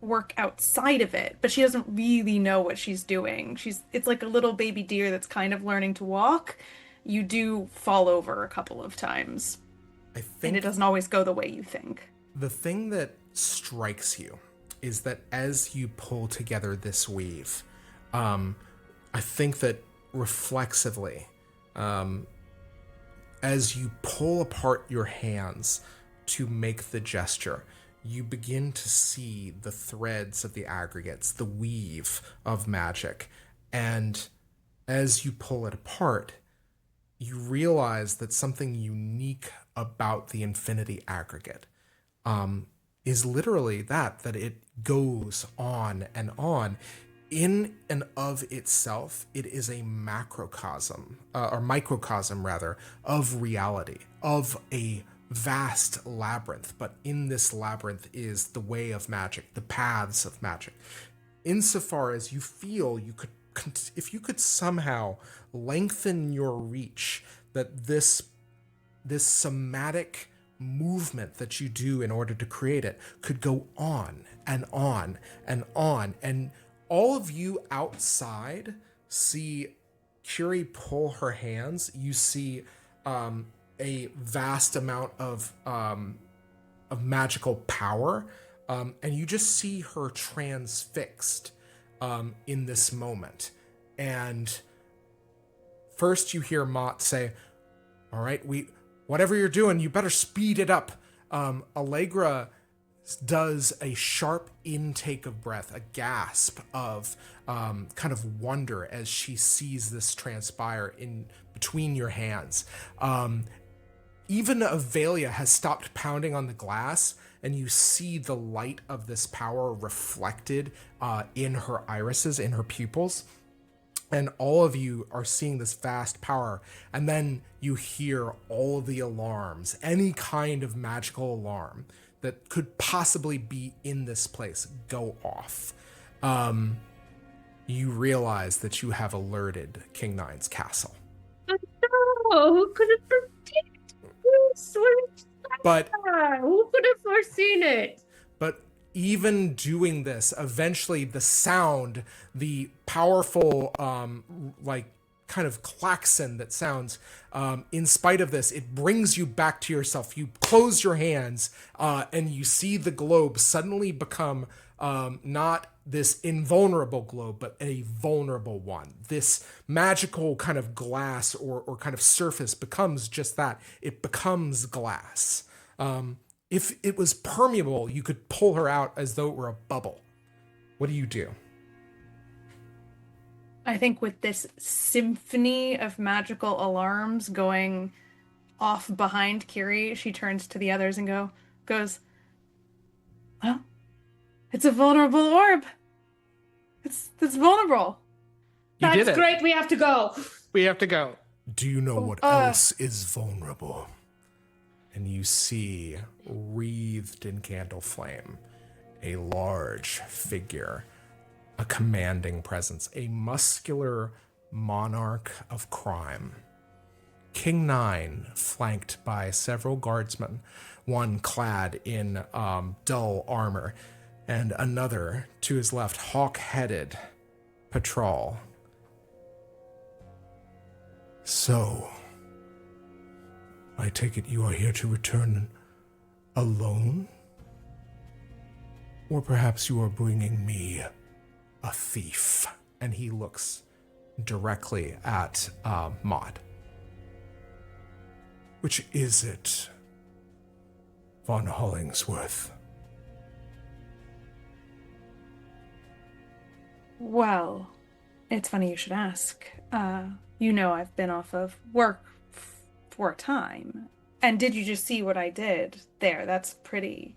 work outside of it, but she doesn't really know what she's doing. It's like a little baby deer that's kind of learning to walk. You do fall over a couple of times. And it doesn't always go the way you think. The thing that strikes you is that as you pull together this weave, I think that reflexively, as you pull apart your hands to make the gesture, you begin to see the threads of the aggregates, the weave of magic. And as you pull it apart, you realize that something unique about the infinity aggregate is literally that it goes on and on. In and of itself, it is a macrocosm, or microcosm rather, of reality, of a vast labyrinth. But in this labyrinth is the way of magic, the paths of magic. Insofar as you feel you could, if you could somehow lengthen your reach, that this somatic movement that you do in order to create it could go on and on and on. And all of you outside see Curie pull her hands. You see a vast amount of magical power, and you just see her transfixed in this moment. And first you hear Mott say, "All right, whatever you're doing, you better speed it up." Allegra does a sharp intake of breath, a gasp of kind of wonder as she sees this transpire in between your hands. Even Avelia has stopped pounding on the glass, and you see the light of this power reflected in her irises, in her pupils. And all of you are seeing this vast power. And then you hear all the alarms, any kind of magical alarm that could possibly be in this place go off. You realize that you have alerted King Nine's castle. Oh, who could have predicted this? But who could have foreseen it? But even doing this, eventually the sound, the powerful, kind of klaxon that sounds, in spite of this, it brings you back to yourself. You close your hands, and you see the globe suddenly become not this invulnerable globe, but a vulnerable one. This magical kind of glass or kind of surface becomes just that. It becomes glass. If it was permeable, you could pull her out as though it were a bubble. What do you do? I think with this symphony of magical alarms going off behind Kiri, she turns to the others and goes, well, it's a vulnerable orb. It's vulnerable. You did That's it. great. We have to go. We have to go. Do you know what else is vulnerable? And you see, wreathed in candle flame, a large figure, a commanding presence, a muscular monarch of crime. King Nine, flanked by several guardsmen, one clad in dull armor, and another to his left, hawk-headed patrol. So, I take it you are here to return alone? Or perhaps you are bringing me a thief? And he looks directly at Maud. Which is it, Von Hollingsworth? Well, it's funny you should ask. You know I've been off of work for a time. And did you just see what I did there? That's pretty...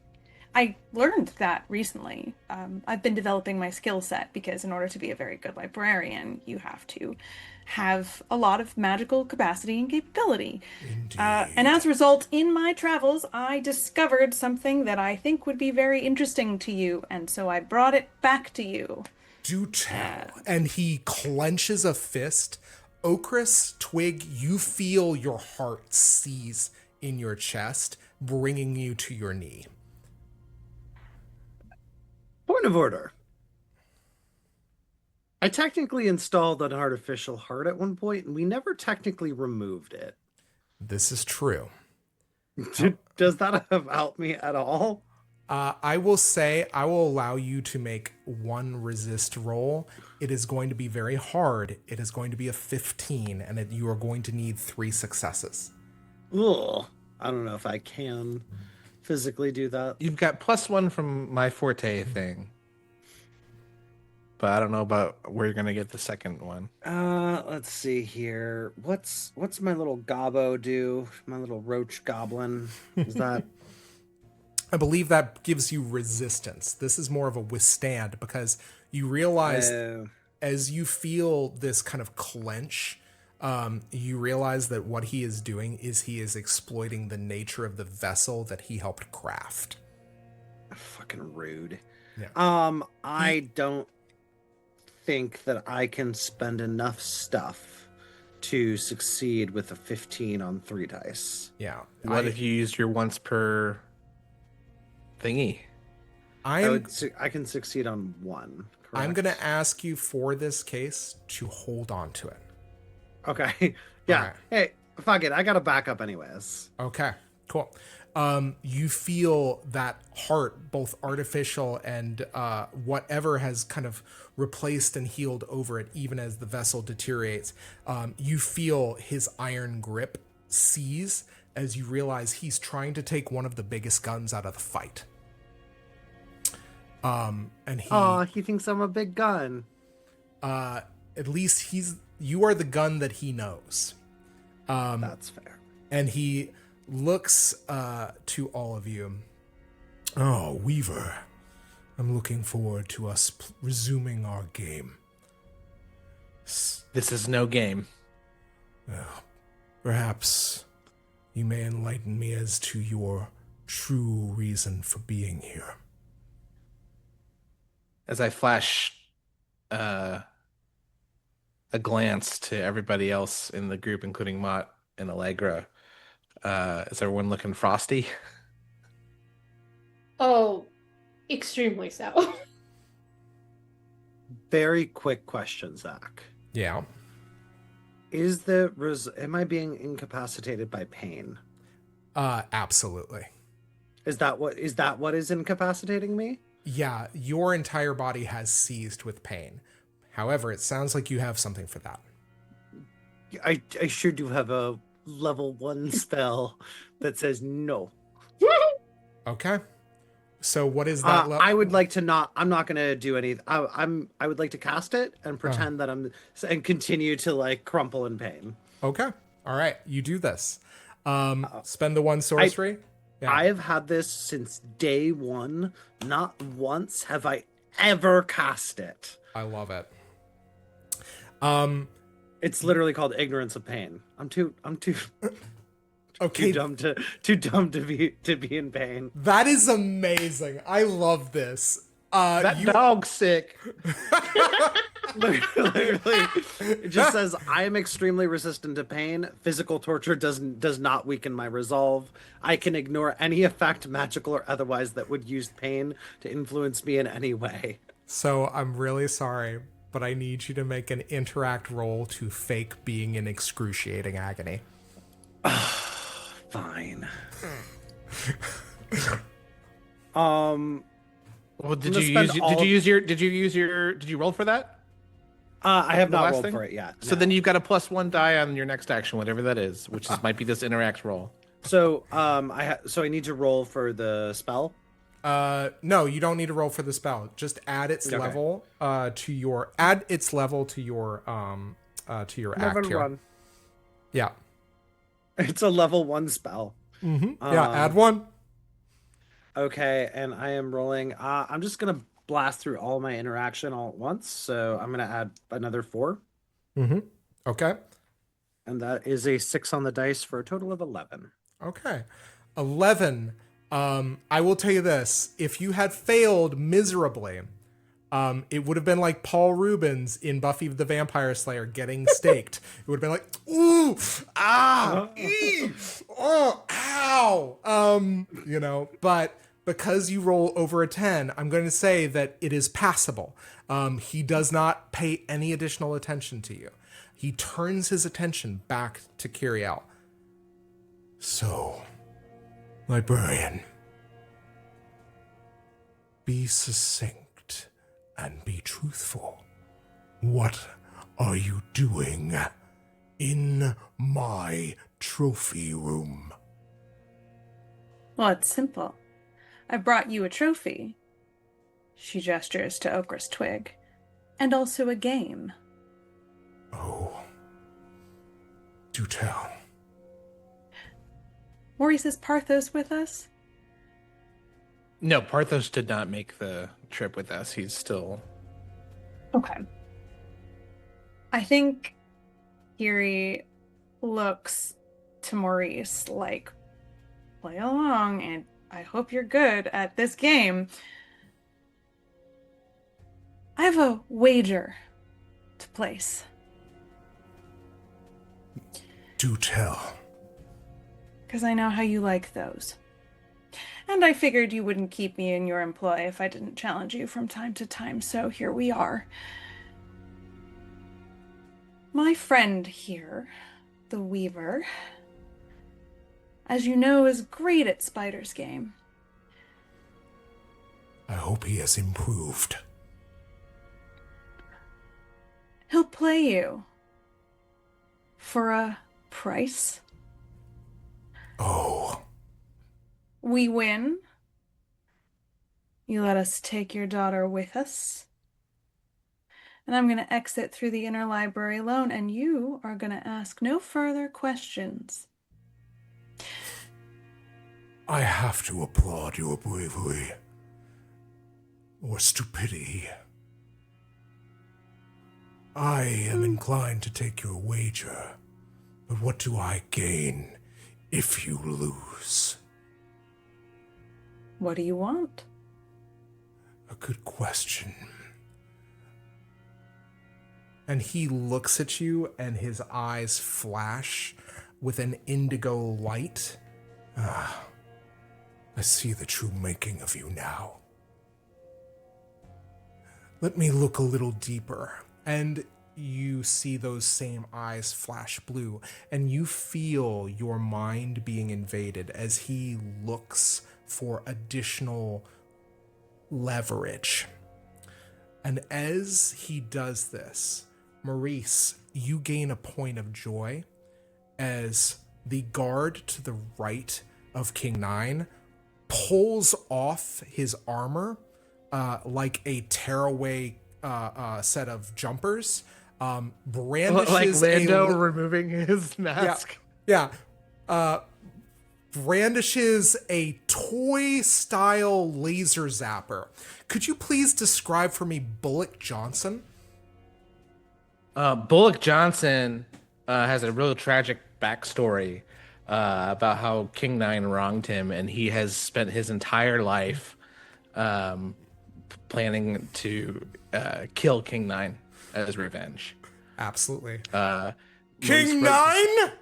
I learned that recently. I've been developing my skill set because in order to be a very good librarian, you have to have a lot of magical capacity and capability. Indeed. And as a result, in my travels, I discovered something that I think would be very interesting to you, and so I brought it back to you. Do tell. And he clenches a fist. Okris, Twig, you feel your heart seize in your chest, bringing you to your knee. Point of order. I technically installed an artificial heart at one point, and we never technically removed it. This is true. Does that have helped me at all? I will say I will allow you to make one resist roll. It is going to be very hard. It is going to be a 15, and you are going to need 3 successes. Ugh. I don't know if I can physically do that. You've got +1 from my forte thing. But I don't know about where you're gonna get the second one. Let's see here. What's my little gobbo do? My little roach goblin? Is that... I believe that gives you resistance. This is more of a withstand because you realize as you feel this kind of clench, you realize that what he is doing is he is exploiting the nature of the vessel that he helped craft. Fucking rude. Yeah. I don't think that I can spend enough stuff to succeed with a 15 on 3 dice. Yeah. What if you used your once per thingy? I can succeed on 1. Correct? I'm going to ask you for this case to hold on to it. Okay. Yeah. Right. Hey, fuck it. I got a backup anyways. Okay, cool. You feel that heart, both artificial and whatever has kind of replaced and healed over it, even as the vessel deteriorates. You feel his iron grip seize as you realize he's trying to take one of the biggest guns out of the fight. And he thinks I'm a big gun. At least you are the gun that he knows. That's fair. And he looks to all of you. Oh, Weaver. I'm looking forward to us resuming our game. This is no game. Well, perhaps you may enlighten me as to your true reason for being here. As I flash a glance to everybody else in the group, including Mott and Allegra, is everyone looking frosty? Oh, extremely so. Very quick question, Zach. Yeah. Am I being incapacitated by pain? Absolutely. Is that what is incapacitating me? Yeah, your entire body has seized with pain. However, it sounds like you have something for that. I sure do have a level 1 spell that says no. Okay. So what is that level? I would like to not. I'm not gonna do any. I would like to cast it and pretend that and continue to like crumple in pain. Okay. All right. You do this. Spend the 1 sorcery. I have had this since day one. Not once have I ever cast it. I love it. It's literally called ignorance of pain. I'm too Okay. too dumb to be in pain. That is amazing. I love this. That dog's sick. Literally, it just says I am extremely resistant to pain. Physical torture does not weaken my resolve. I can ignore any effect, magical or otherwise, that would use pain to influence me in any way. So I'm really sorry, but I need you to make an interact roll to fake being in excruciating agony. Fine. Well, did you roll for that? I have The not last rolled thing? for it yet. So then you've got a +1 die on your next action, whatever that is, which might be this interact roll. So so I need to roll for the spell. No, you don't need to roll for the spell. Just add its level to your act Level here. 1. Yeah. It's a level 1 spell. Yeah, add 1. Okay, and I am rolling. I'm just gonna blast through all my interaction all at once. So I'm gonna add another 4. Okay. And that is a 6 on the dice for a total of 11. Okay. 11. I will tell you this. If you had failed miserably, it would have been like Paul Rubens in Buffy the Vampire Slayer getting staked. It would have been like, ooh, ah, oh, ow. But because you roll over a 10, I'm going to say that it is passable. He does not pay any additional attention to you. He turns his attention back to Kiriel. So, librarian, be succinct and be truthful. What are you doing in my trophy room? Well, it's simple. I brought you a trophy. She gestures to Okra's twig. And also a game. Oh, do tell. Maurice, is Parthos with us? No, Parthos did not make the trip with us. He's still... Okay. I think Kiri looks to Maurice like, play along, and I hope you're good at this game. I have a wager to place. Do tell. Because I know how you like those. And I figured you wouldn't keep me in your employ if I didn't challenge you from time to time, so here we are. My friend here, the Weaver, as you know, is great at Spider's game. I hope he has improved. He'll play you for a price. Oh, We win. You let us take your daughter with us. And I'm going to exit through the inner library alone, and you are going to ask no further questions. I have to applaud your bravery. Or stupidity. I am inclined to take your wager, but what do I gain if you lose? What do you want? A good question. And he looks at you and his eyes flash with an indigo light. I see the true making of you now. Let me look a little deeper. And you see those same eyes flash blue, and you feel your mind being invaded as he looks for additional leverage. And as he does this, Maurice, you gain a point of joy as the guard to the right of King Nine pulls off his armor like a tearaway set of jumpers. Brandishes like Lando removing his mask. Yeah. Brandishes a toy-style laser zapper. Could you please describe for me Bullock Johnson? Bullock Johnson has a real tragic backstory about how King Nine wronged him, and he has spent his entire life planning to kill King Nine as revenge. Absolutely. King Nine?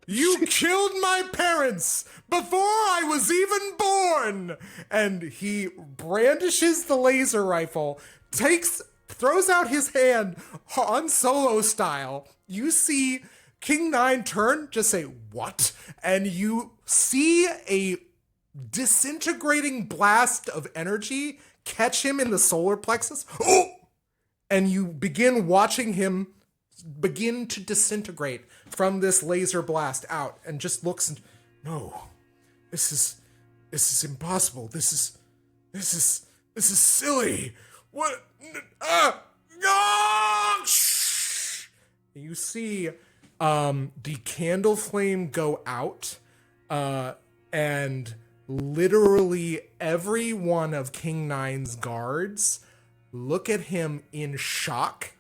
You killed my parents before I was even born! And he brandishes the laser rifle, throws out his hand Han Solo style. You see King Nine turn, just say, "What?" And you see a disintegrating blast of energy catch him in the solar plexus. Oh! And you begin watching him begin to disintegrate from this laser blast out, and just looks and, No, this is impossible. This is silly. What? you see the candle flame go out, and literally every one of King Nine's guards look at him in shock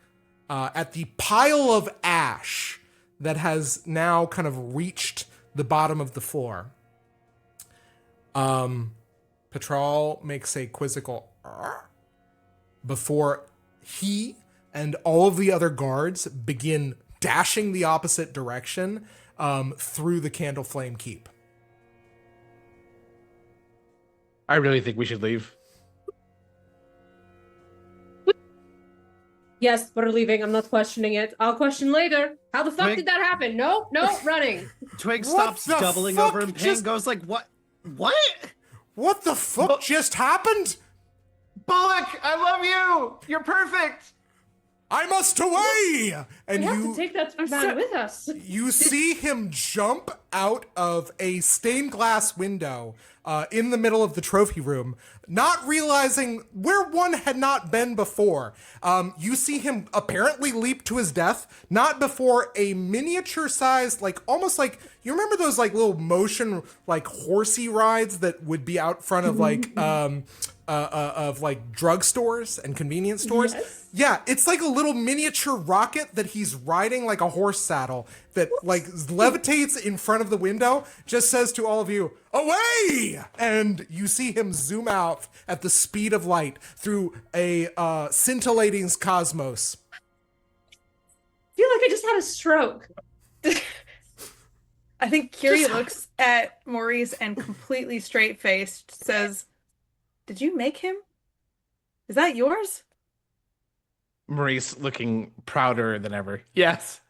at the pile of ash that has now kind of reached the bottom of the floor. Patral makes a quizzical before he and all of the other guards begin dashing the opposite direction through the candle flame keep. I really think we should leave. Yes, we're leaving. I'm not questioning it. I'll question later. How the fuck Twig- did that happen? No, running. Twig What stops the doubling fuck over in pain, just- goes like, what? What? What the fuck just happened? Bullock, I love you. You're perfect. I must away! And We have you to take that man with us. you see him jump out of a stained glass window in the middle of the trophy room, not realizing where one had not been before. You see him apparently leap to his death, not before a miniature-sized, like almost like, you remember those like little motion like horsey rides that would be out front of like drugstores and convenience stores? Yes. Yeah, it's like a little miniature rocket that he's riding like a horse saddle that like levitates in front of the window, just says to all of you, "Away!" And you see him zoom out at the speed of light through a scintillating cosmos. I feel like I just had a stroke. I think Kiri looks at Maurice and completely straight-faced says, "Did you make him? Is that yours?" Maurice looking prouder than ever. Yes.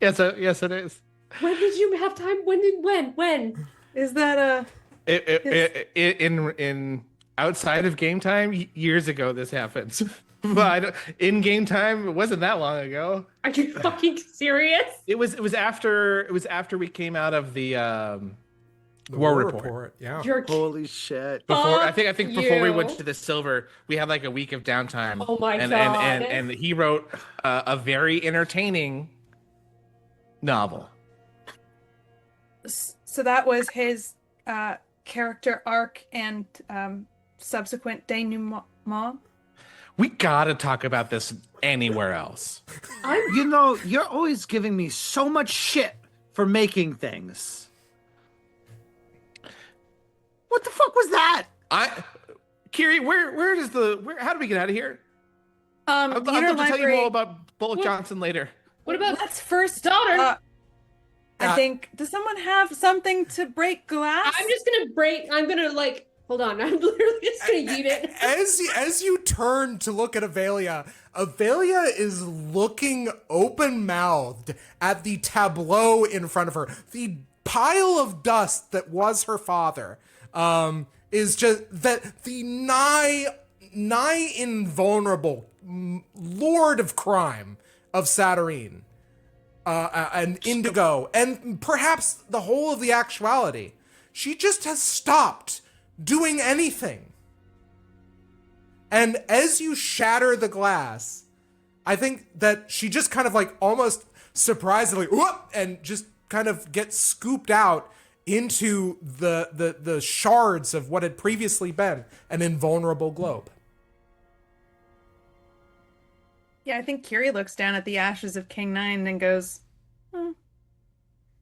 Yes, it is. When did you have time? When? Is that In outside of game time, years ago this happens. But in game time, it wasn't that long ago. Are you fucking serious? It was after we came out of the War Report. Yeah. You're Holy shit. Before I Fuck think before we went you. to the silver, we had like a week of downtime. Oh my and, God. And he wrote a very entertaining novel. so that was his character arc and subsequent denouement? We gotta talk about this anywhere else. You know, you're always giving me so much shit for making things. What the fuck was that? Kiri, how do we get out of here? The I'll tell you interlibrary. more about Bullock Johnson later. What about Let's first daughter? I think. Does someone have something to break glass? I'm gonna like. Hold on. I'm literally just gonna eat it. As you turn to look at Avelia is looking open-mouthed at the tableau in front of her. The pile of dust that was her father is just that the nigh invulnerable lord of crime of Saturnine and Indigo, and perhaps the whole of the actuality. She just has stopped doing anything. And as you shatter the glass, I think that she just kind of like almost surprisingly, whoop, and just kind of gets scooped out into the shards of what had previously been an invulnerable globe. Yeah, I think Kiri looks down at the ashes of King Nine and goes,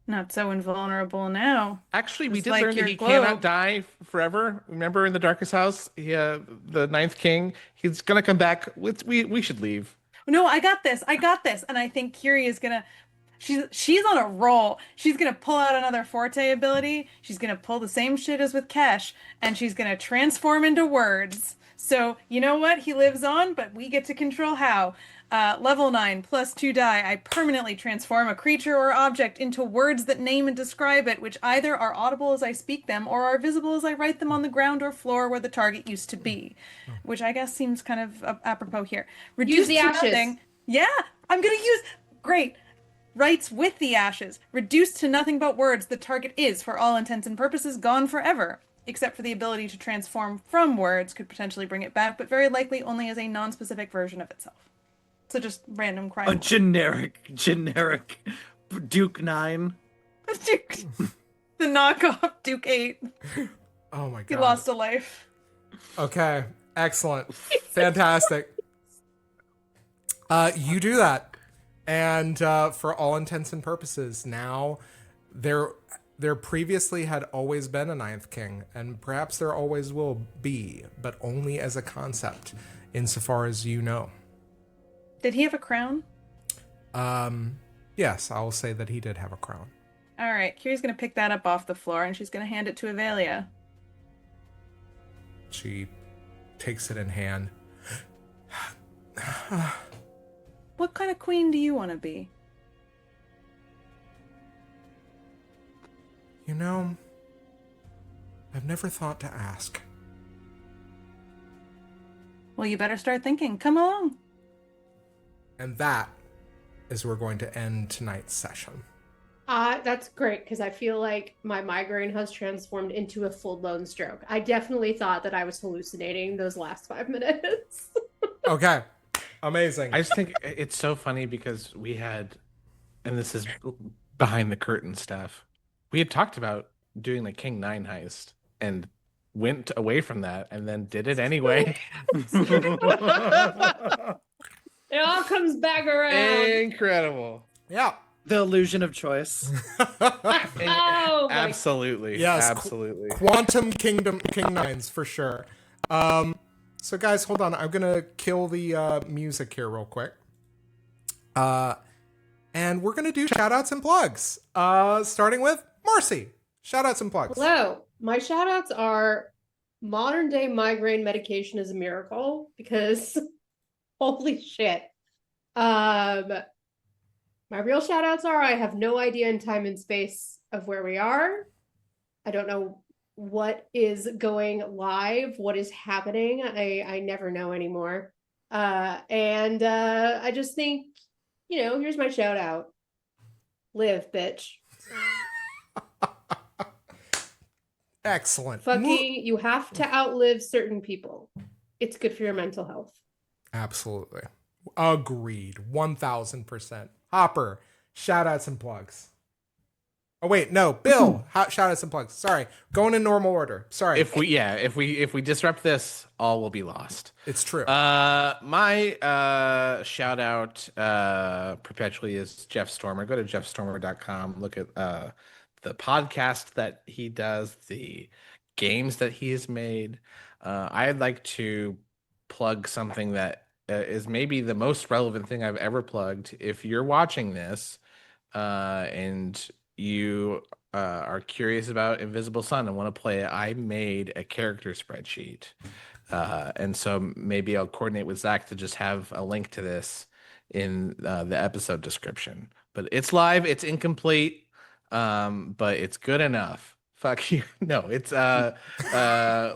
not so invulnerable now. Actually, we Just did like learn that your he globe. cannot die forever. Remember in the Darkest House, the Ninth King, he's gonna come back. We should leave. No, I got this. And I think Kiri is gonna she's on a roll. She's gonna pull out another Forte ability. She's gonna pull the same shit as with Kesh, and she's gonna transform into words. So you know what? He lives on, but we get to control how. Level 9 plus 2 die. I permanently transform a creature or object into words that name and describe it, which either are audible as I speak them or are visible as I write them on the ground or floor where the target used to be. Which I guess seems kind of apropos here. Use the to ashes. nothing. Yeah, I'm gonna use. Great. Writes with the ashes. Reduced to nothing but words, the target is, for all intents and purposes, gone forever. Except for the ability to transform from words could potentially bring it back, but very likely only as a non-specific version of itself. So just random crime. A generic Duke 9. Duke, the knockoff Duke 8. Oh my god. He lost a life. Okay, excellent. Fantastic. You do that. And for all intents and purposes, now there previously had always been a Ninth King, and perhaps there always will be, but only as a concept, insofar as you know. Did he have a crown? Yes, I'll say that he did have a crown. All right, Kiri's going to pick that up off the floor, and she's going to hand it to Avelia. She takes it in hand. What kind of queen do you want to be? You know, I've never thought to ask. Well, you better start thinking. Come along. And that is where we're going to end tonight's session. That's great, because I feel like my migraine has transformed into a full-blown stroke. I definitely thought that I was hallucinating those last 5 minutes. Okay. Amazing. I just think it's so funny because we had, and this is behind the curtain stuff, we had talked about doing the King 9 heist and went away from that and then did it anyway. It all comes back around. Incredible. Yeah. The illusion of choice. Oh, my Absolutely. Yes, Absolutely. Quantum Kingdom, King Nines for sure. So guys, hold on. I'm gonna kill the music here real quick. And we're gonna do shout outs and plugs. Starting with Marcy. Shout outs and plugs. Hello. My shout outs are modern day migraine medication is a miracle, because holy shit. My real shout outs are I have no idea in time and space of where we are. I don't know what is going live, what is happening. I never know anymore. And I just think, here's my shout out. Live, bitch. Excellent. Fucking, you have to outlive certain people. It's good for your mental health. Absolutely. Agreed. 1000%. Hopper, shout outs and plugs. Oh wait, no, Bill, shout outs and plugs. Sorry, going in normal order. Sorry. If we disrupt this, all will be lost. It's true. My shout out perpetually is Jeff Stormer. Go to jeffstormer.com. Look at the podcast that he does, the games that he has made. I'd like to plug something that is maybe the most relevant thing I've ever plugged. If you're watching this and you are curious about Invisible Sun and want to play it, I made a character spreadsheet. And so maybe I'll coordinate with Zach to just have a link to this in the episode description. But it's live, it's incomplete, but it's good enough. Fuck you. No, it's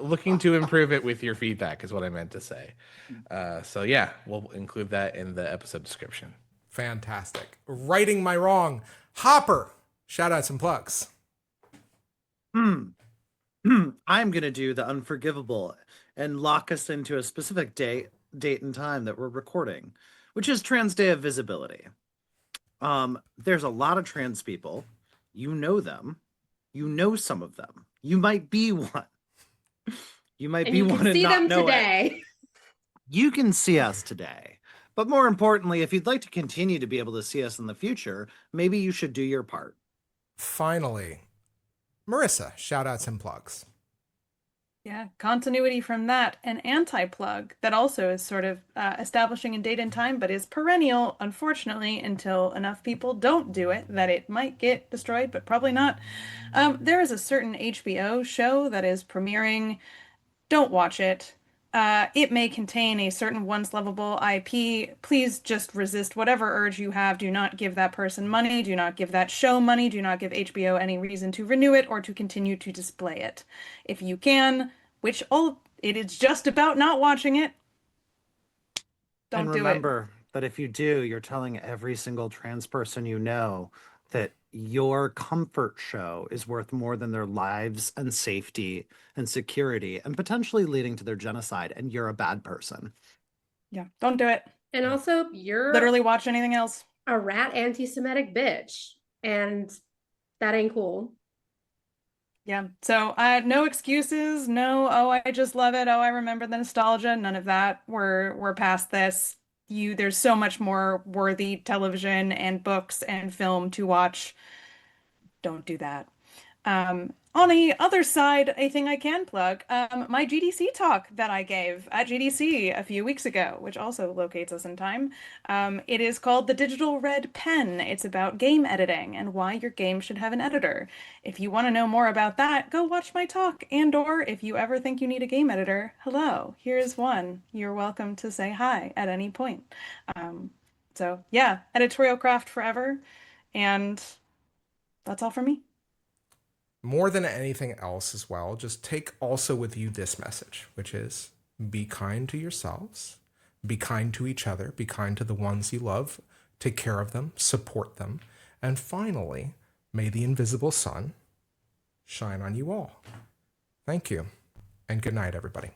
looking to improve it with your feedback is what I meant to say. So yeah, we'll include that in the episode description. Fantastic. Righting my wrong. Hopper, shout outs and plugs. I'm going to do the unforgivable and lock us into a specific date and time that we're recording, which is Trans Day of Visibility. There's a lot of trans people. You know them. You know some of them. You might be one. You might be one and not know it. You can see us today. But more importantly, if you'd like to continue to be able to see us in the future, maybe you should do your part. Finally, Marissa, shout outs and plugs. Yeah, continuity from that. An anti-plug that also is sort of establishing in date and time, but is perennial, unfortunately, until enough people don't do it that it might get destroyed, but probably not. There is a certain HBO show that is premiering. Don't watch it. It may contain a certain once lovable IP. Please just resist whatever urge you have. Do not give that person money. Do not give that show money. Do not give HBO any reason to renew it or to continue to display it. If you can, which it is just about not watching it, don't do it. And remember that if you do, you're telling every single trans person you know that your comfort show is worth more than their lives and safety and security and potentially leading to their genocide, and you're a bad person. Yeah, don't do it. And also, you're literally watch anything else. A rat anti-Semitic bitch, and that ain't cool. Yeah, so no excuses, no, oh, I just love it, oh, I remember the nostalgia, none of that. We're past this. There's so much more worthy television and books and film to watch. Don't do that. On the other side, a thing I can plug, my GDC talk that I gave at GDC a few weeks ago, which also locates us in time. It is called The Digital Red Pen. It's about game editing and why your game should have an editor. If you want to know more about that, go watch my talk. And/or if you ever think you need a game editor, hello, here's one. You're welcome to say hi at any point. So yeah, editorial craft forever. And that's all for me. More than anything else as well, just take also with you this message, which is be kind to yourselves, be kind to each other, be kind to the ones you love, take care of them, support them, and finally, may the invisible sun shine on you all. Thank you, and good night, everybody.